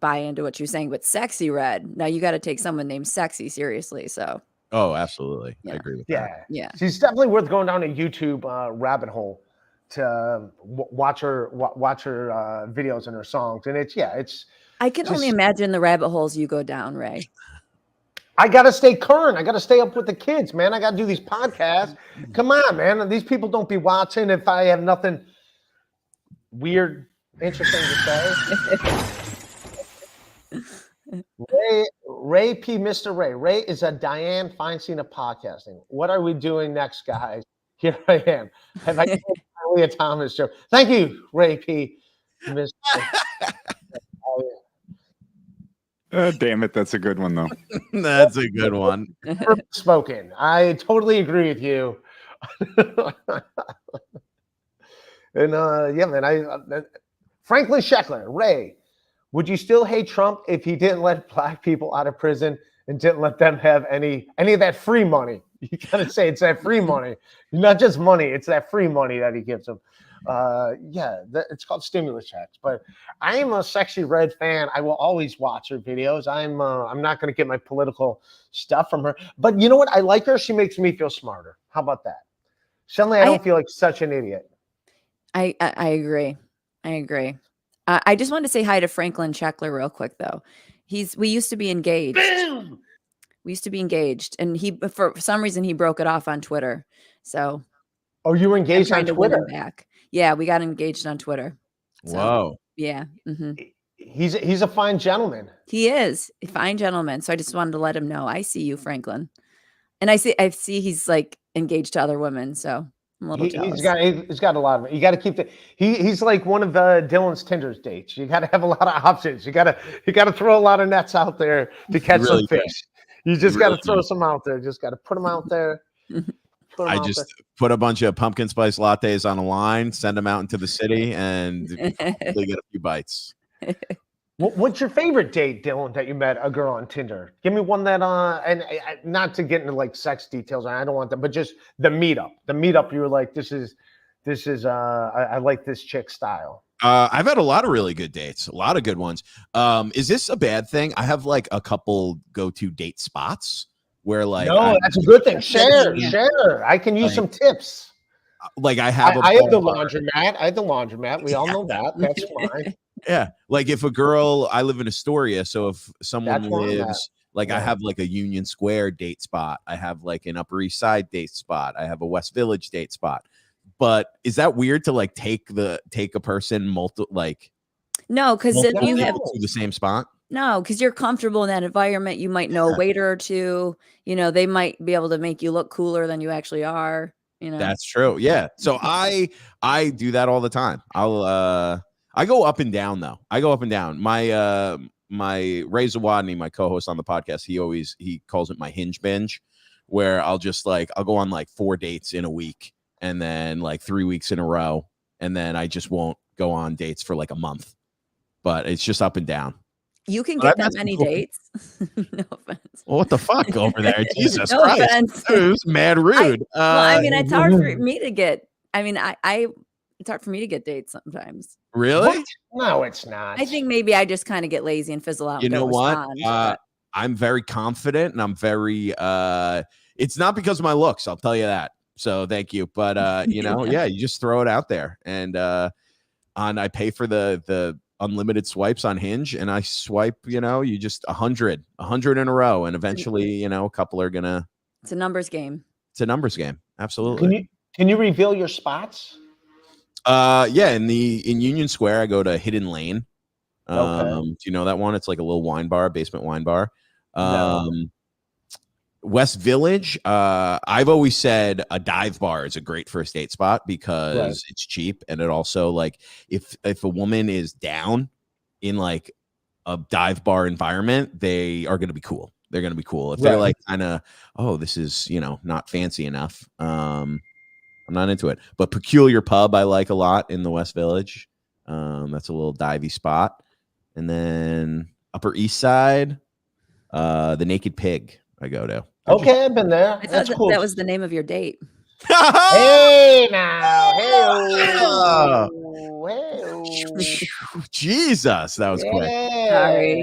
buy into what you're saying. But Sexy Red, now you got to take someone named Sexy seriously. So. Oh, absolutely. Yeah. I agree with that. Yeah. She's definitely worth going down a YouTube rabbit hole to watch her videos and her songs. And it's. I can only imagine the rabbit holes you go down, Ray. I got to stay current. I got to stay up with the kids, man. I got to do these podcasts. Come on, man. These people don't be watching if I have nothing weird, interesting to say. Ray P. Mr. Ray. Ray is a Diane Feinstein of podcasting. What are we doing next, guys? Here I am. Have I done a Leah Thomas show? Thank you, Ray P. Mr. Damn it, that's a good one though. That's a good one. Spoken. I totally agree with you. And yeah, man. Franklin Scheckler, Ray. Would you still hate Trump if he didn't let black people out of prison and didn't let them have any of that free money? You gotta say it's that free money, not just money. It's that free money that he gives them. It's called stimulus checks. But I am a Sexy Red fan. I will always watch her videos. I'm not gonna get my political stuff from her. But you know what? I like her. She makes me feel smarter. How about that? Suddenly, I don't feel like such an idiot. I agree. I just wanted to say hi to Franklin Scheckler real quick, though. We used to be engaged. Boom! We used to be engaged, and for some reason he broke it off on Twitter. So, you were engaged on Twitter? Back. Yeah, we got engaged on Twitter. So, Whoa. Yeah. Mm-hmm. He's a fine gentleman. He is a fine gentleman. So I just wanted to let him know. I see you, Franklin, and I see he's like engaged to other women. So. I'm a little jealous. He's got a lot of it. You got to keep he's like one of Dylan's Tinder's dates. You got to have a lot of options. You got to throw a lot of nets out there to catch some fish. You just got to throw some out there. Just got to put them out there. I just put a bunch of pumpkin spice lattes on a line, send them out into the city, and they get a few bites. What's your favorite date, Dylan, that you met a girl on Tinder? Give me one that and not to get into like sex details. I don't want that, but just the meetup. The meetup, you were like, this is I like this chick style. I've had a lot of really good dates, a lot of good ones. Is this a bad thing? I have like a couple go-to date spots where like that's a good thing. Share. I can use some tips. Like I have the laundromat. We all know that. That's fine. Yeah, like if a girl, I live in Astoria, so if someone lives, like I have like a Union Square date spot, I have like an Upper East Side date spot, I have a West Village date spot. But is that weird to like take a person No, because then you have to the same spot. No, because you're comfortable in that environment. You might know a waiter or two. They might be able to make you look cooler than you actually are. That's true. Yeah. So I do that all the time. I go up and down though. I go up and down. My Ray Zawadney, my co-host on the podcast, he calls it my hinge binge, where I'll go on like 4 dates in a week and then like 3 weeks in a row, and then I just won't go on dates for like a month. But it's just up and down. You can get that many dates. No offense. Well, what the fuck over there? Jesus no Christ. Offense. It was mad rude. It's hard for me to get. It's hard for me to get dates sometimes. Really? What? No, it's not. I think maybe I just kind of get lazy and fizzle out. You and know don't what? respond, I'm very confident, and I'm very It's not because of my looks, I'll tell you that. So thank you. But you know, yeah, you just throw it out there. And I pay for the unlimited swipes on Hinge, and I swipe, you know, you just 100 in a row, and eventually, you know, a couple are gonna. It's a numbers game. It's a numbers game. Absolutely. Can you reveal your spots? Yeah, in Union Square, I go to Hidden Lane. Okay. Do you know that one? It's like a little wine bar, basement wine bar. No. West Village, I've always said a dive bar is a great first date spot because it's cheap, and it also, like, if a woman is down in like a dive bar environment, they are going to be cool. They're going to be cool. If they're like kind of, oh, this is, you know, not fancy enough, I'm not into it. But Peculiar Pub I like a lot in the West Village. That's a little divey spot. And then Upper East Side, the Naked Pig I go to. Okay, I've been there. I thought That's cool. that was the name of your date. Hey now, hey, Jesus, that was quick. Sorry.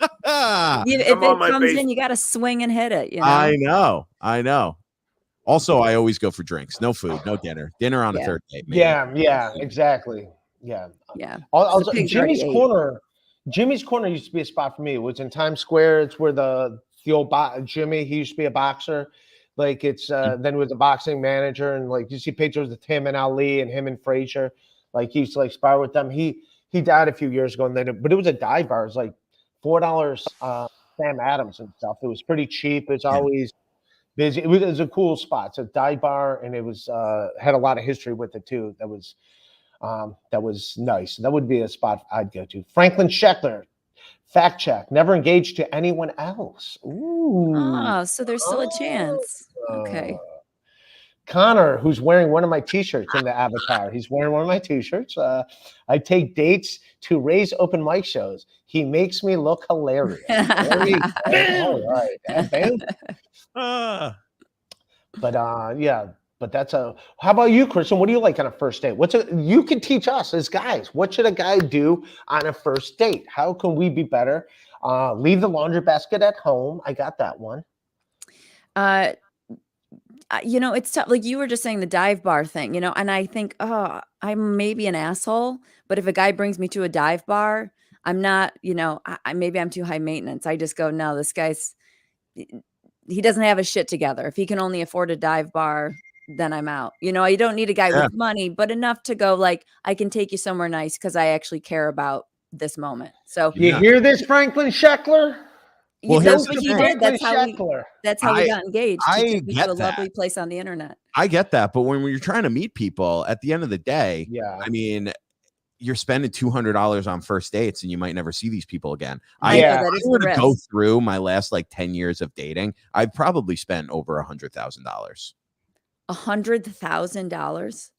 If Come on, it my comes face. in, you got to swing and hit it. You know? I know. Also, I always go for drinks. No food, no dinner. Dinner on a third date. Maybe. Yeah, exactly. Yeah. The pig's already Jimmy's ate. Corner. Jimmy's Corner used to be a spot for me. It was in Times Square. It's where the old Jimmy. He used to be a boxer. Like it's then was a boxing manager, and like you see pictures of him and Ali and him and Frazier. Like he used to like spar with them. He died a few years ago, and then but it was a dive bar. It was like $4 Sam Adams and stuff. It was pretty cheap. It's always busy. It was a cool spot. It's a dive bar, and it was had a lot of history with it too. That was nice. That would be a spot I'd go to. Franklin Sheckler, fact check, never engaged to anyone else. Ooh. Oh, so there's still a chance. Okay. Connor, who's wearing one of my t-shirts in the avatar. He's wearing one of my t-shirts. I take dates to Ray's open mic shows. He makes me look hilarious. All right. But that's how about you, Kristen? What do you like on a first date? You can teach us as guys. What should a guy do on a first date? How can we be better? Leave the laundry basket at home. I got that one. You know, it's tough. Like you were just saying the dive bar thing, you know, and I think, oh, I'm maybe an asshole, but if a guy brings me to a dive bar, I'm not, you know, maybe I'm too high maintenance. I just go, no, this guy's, he doesn't have his shit together. If he can only afford a dive bar, then I'm out. You know, you don't need a guy with money, but enough to go like, I can take you somewhere nice because I actually care about this moment. So you hear this, Franklin Sheckler? Well, that's what he did. That's how we got engaged. I He took me to get a lovely that. place on the internet. I get that, but when you're trying to meet people, at the end of the day, I mean, you're spending $200 on first dates, and you might never see these people again. I were to go through my last like 10 years of dating, I've probably spent over $100,000. $100,000.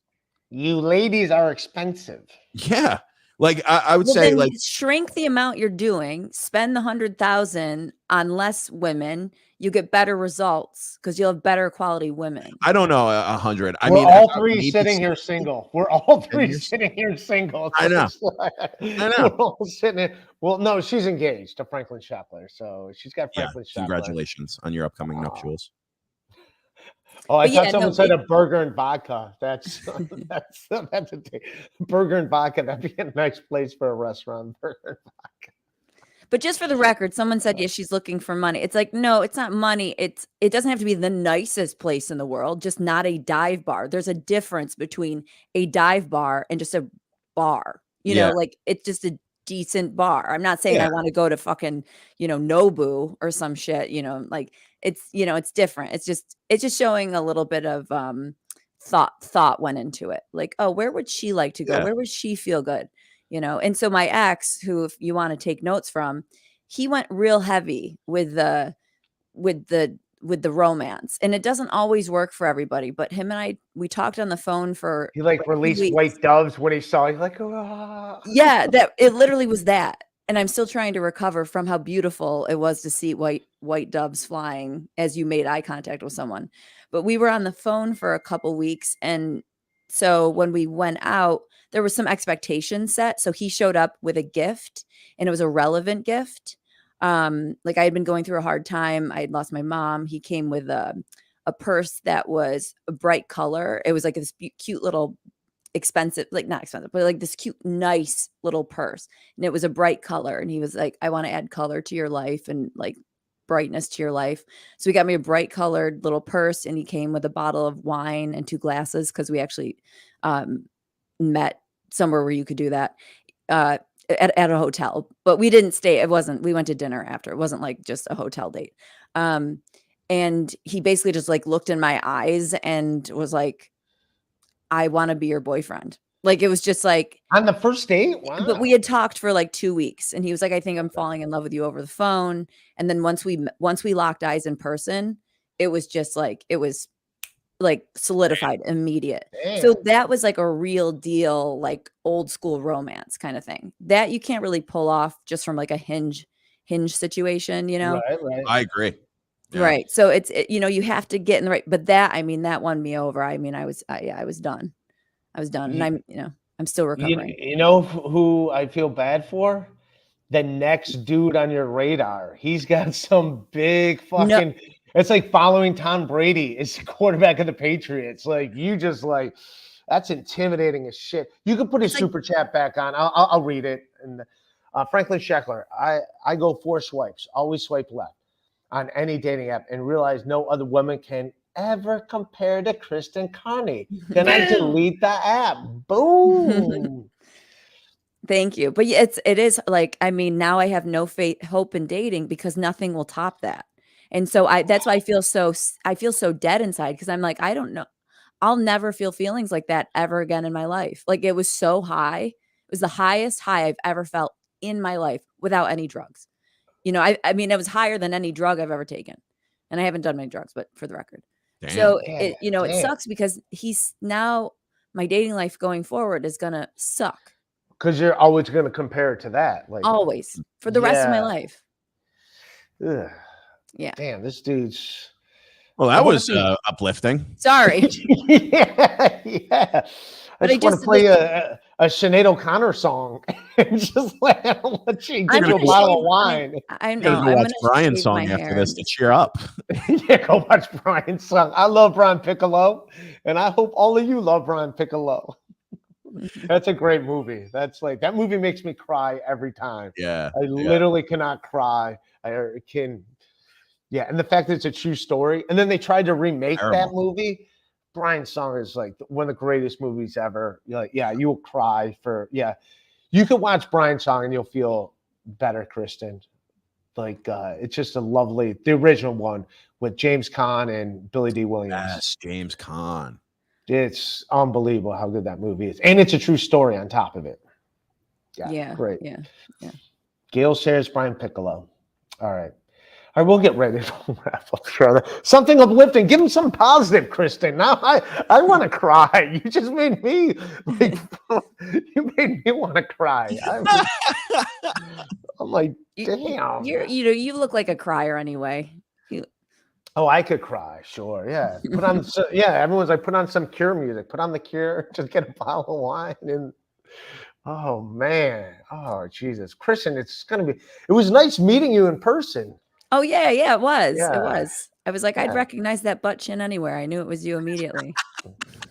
You ladies are expensive. Yeah. Like I would say, like shrink the amount you're doing, spend the 100,000 on less women. You get better results because you'll have better quality women. I don't know 100. I We're mean, all three sitting here single. We're all three sitting here single. I know. We're all sitting here. Well, no, she's engaged to Franklin Sheckler, so she's got Franklin Sheckler. Congratulations on your upcoming nuptials. Oh, I thought someone said a burger and vodka. That's a thing. Burger and vodka. That'd be a nice place for a restaurant. Burger and vodka. But just for the record, someone said, yeah, she's looking for money. It's like, no, it's not money. It doesn't have to be the nicest place in the world, just not a dive bar. There's a difference between a dive bar and just a bar. You know, like it's just a decent bar. I'm not saying I want to go to fucking, you know, Nobu or some shit, you know, like it's, you know, it's different. It's just showing a little bit of thought went into it. Like, oh, where would she like to go? Where would she feel good? You know? And so my ex, who, if you want to take notes from, he went real heavy with the romance, and it doesn't always work for everybody, but him and we talked on the phone for he like released white doves when he saw. He's like, oh. Yeah, that it literally was that. And I'm still trying to recover from how beautiful it was to see white doves flying as you made eye contact with someone. But we were on the phone for a couple weeks, and so when we went out, there was some expectations set. So he showed up with a gift, and it was a relevant gift. Like I had been going through a hard time. I had lost my mom. He came with a purse that was a bright color. It was like this cute little expensive, like not expensive, but like this cute, nice little purse. And it was a bright color. And he was like, I want to add color to your life and like brightness to your life. So he got me a bright colored little purse, and he came with a bottle of wine and 2 glasses because we actually met somewhere where you could do that at a hotel. But we didn't stay. We went to dinner after. It wasn't like just a hotel date. And he basically just like looked in my eyes and was like, I want to be your boyfriend. Like, it was just like on the first date. Wow. But we had talked for like 2 weeks, and he was like, I think I'm falling in love with you over the phone. And then once we locked eyes in person, it was just like, it was like solidified, immediate. Damn. So that was like a real deal, like old school romance kind of thing that you can't really pull off just from like a hinge situation, you know? Right. I agree. Yeah. Right. So you have to get in the right, but that won me over. I mean, I was done. I was done. And I'm still recovering. You know who I feel bad for? The next dude on your radar. He's got some big fucking, it's like following Tom Brady as quarterback of the Patriots. Like, you just like, that's intimidating as shit. You can put his super chat back on. I'll read it. And Franklin Scheckler, I go 4 swipes, always swipe left on any dating app, and realize no other woman can ever compare to Kristen Carney. Then I delete the app. Boom. Thank you. But it is like, I mean, now I have no hope in dating because nothing will top that. And so that's why I feel so dead inside, because I'm like, I don't know. I'll never feel feelings like that ever again in my life. Like, it was so high. It was the highest high I've ever felt in my life without any drugs. You know, I mean, it was higher than any drug I've ever taken. And I haven't done many drugs, but for the record. Damn. So, it sucks because he's now, my dating life going forward is going to suck. Because you're always going to compare it to that. Like, always. For the rest of my life. Ugh. Yeah. Damn, this dude's... Well, that was uplifting. Sorry. yeah. But I just want to play a Sinead O'Connor song and just let you get you a bottle of wine. I know. Go watch Brian's song after this to cheer up. Yeah, go watch Brian's song. I love Brian Piccolo, and I hope all of you love Brian Piccolo. That's a great movie. That's like, that movie makes me cry every time. Yeah. I literally cannot cry. Yeah, and the fact that it's a true story. And then they tried to remake that movie. Brian's song is like one of the greatest movies ever. You're like, yeah, you'll cry you could watch Brian's song and you'll feel better, Kristen. Like, it's just a lovely, the original one with James Caan and Billy D. Williams. Yes, James Caan. It's unbelievable how good that movie is. And it's a true story on top of it. Yeah. Great. Yeah. Gail shares Brian Piccolo. All right. All right, we'll get ready to wrap up. Something uplifting. Give him some positive, Kristen. Now I want to cry. You just made me like, you made me want to cry. I'm like, damn. You look like a crier anyway. Oh, I could cry, sure. Yeah. Put on everyone's like, put on some Cure music. Put on the Cure, just get a bottle of wine and oh man. Oh Jesus. Kristen, it was nice meeting you in person. Oh yeah, it was. Yeah. It was. I was like, I'd recognize that butt chin anywhere. I knew it was you immediately.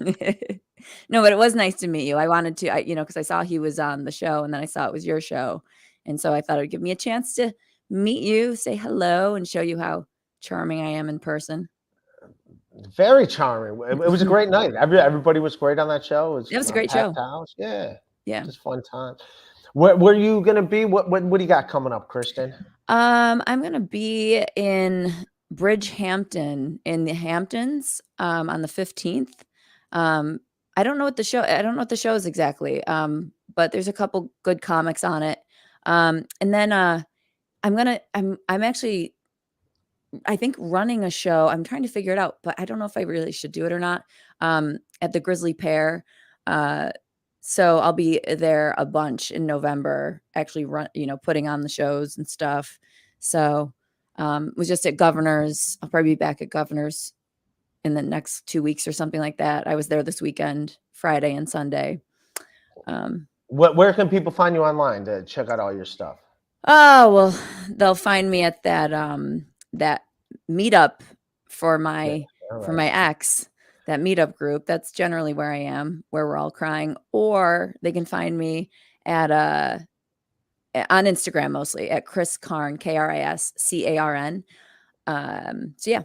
No, but it was nice to meet you. I wanted to, because I saw he was on the show, and then I saw it was your show. And so I thought it would give me a chance to meet you, say hello, and show you how charming I am in person. Very charming. It was a great night. Everybody was great on that show. It was a great show. House. Yeah. Just fun time. Where are you gonna be? What do you got coming up, Kristen? I'm gonna be in Bridgehampton in the Hamptons on the 15th. I don't know what the show is exactly. But there's a couple good comics on it. And then I'm actually, I think, running a show. I'm trying to figure it out, but I don't know if I really should do it or not. At the Grizzly Pear. So I'll be there a bunch in November, actually putting on the shows and stuff. So was just at Governor's. I'll probably be back at Governor's in the next 2 weeks or something like that. I was there this weekend, Friday and Sunday. Where can people find you online to check out all your stuff? Oh, well, they'll find me at that that meetup for my ex, that meetup group. That's generally where I am, where we're all crying. Or they can find me at on Instagram mostly at Chris Carn, KrisCarn. So yeah.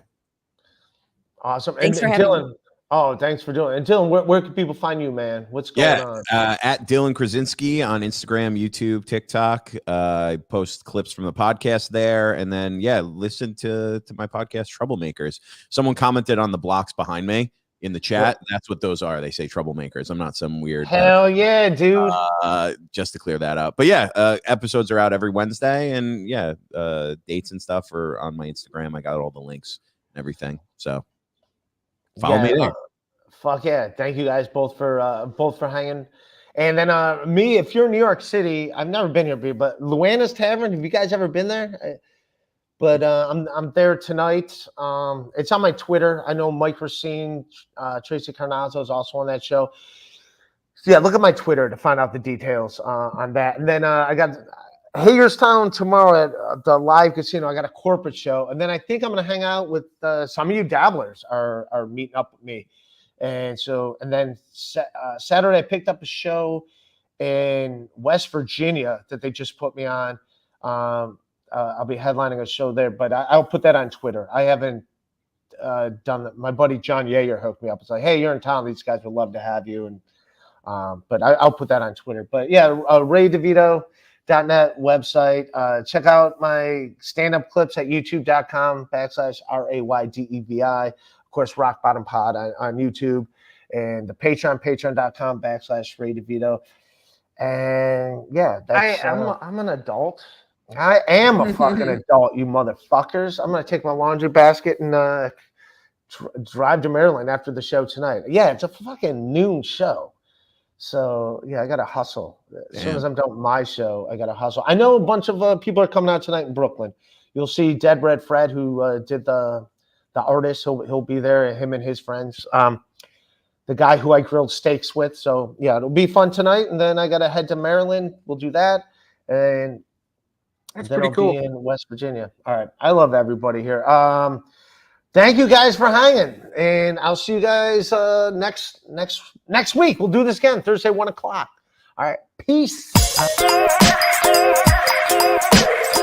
Awesome. Thanks for and having me. Dylan, oh, thanks for doing it. And Dylan, where can people find you, man? What's going on? At Dylan Krasinski on Instagram, YouTube, TikTok. I post clips from the podcast there, and then listen to my podcast, Troublemakers. Someone commented on the blocks behind me in the chat. That's what those are. They say troublemakers. I'm not some weird. Hell yeah, dude. Just to clear that up. But episodes are out every Wednesday, and dates and stuff are on my Instagram. I got all the links and everything. So follow me there. Fuck yeah. Thank you guys both for hanging. And then me, if you're in New York City, I've never been here, but Luana's Tavern, have you guys ever been there? I'm there tonight. It's on my Twitter. I know Mike Racine, Tracy Carnazzo is also on that show. So yeah, look at my Twitter to find out the details on that. And then I got Hagerstown tomorrow at the live casino. I got a corporate show. And then I think I'm going to hang out with some of you dabblers are meeting up with me. And then Saturday I picked up a show in West Virginia that they just put me on. I'll be headlining a show there, but I'll put that on Twitter. I haven't done that. My buddy John Yeager hooked me up. It's like, hey, you're in town. These guys would love to have you. And but I'll put that on Twitter. But yeah, RayDeVito.net website. Check out my stand-up clips at youtube.com/RayDevi. Of course, Rock Bottom Pod on YouTube, and the patreon.com/RayDeVito. And yeah, I'm an adult. I am a fucking adult, you motherfuckers. I'm going to take my laundry basket and drive to Maryland after the show tonight. Yeah, it's a fucking noon show. So, yeah, I got to hustle. As soon as I'm done with my show, I got to hustle. I know a bunch of people are coming out tonight in Brooklyn. You'll see Dead Red Fred, who did the artist. He'll be there, him and his friends. The guy who I grilled steaks with. So, yeah, it'll be fun tonight. And then I got to head to Maryland. We'll do that. And that's then pretty I'll cool. be in West Virginia. All right. I love everybody here. Thank you guys for hanging. And I'll see you guys next week. We'll do this again, Thursday, 1 o'clock. All right. Peace.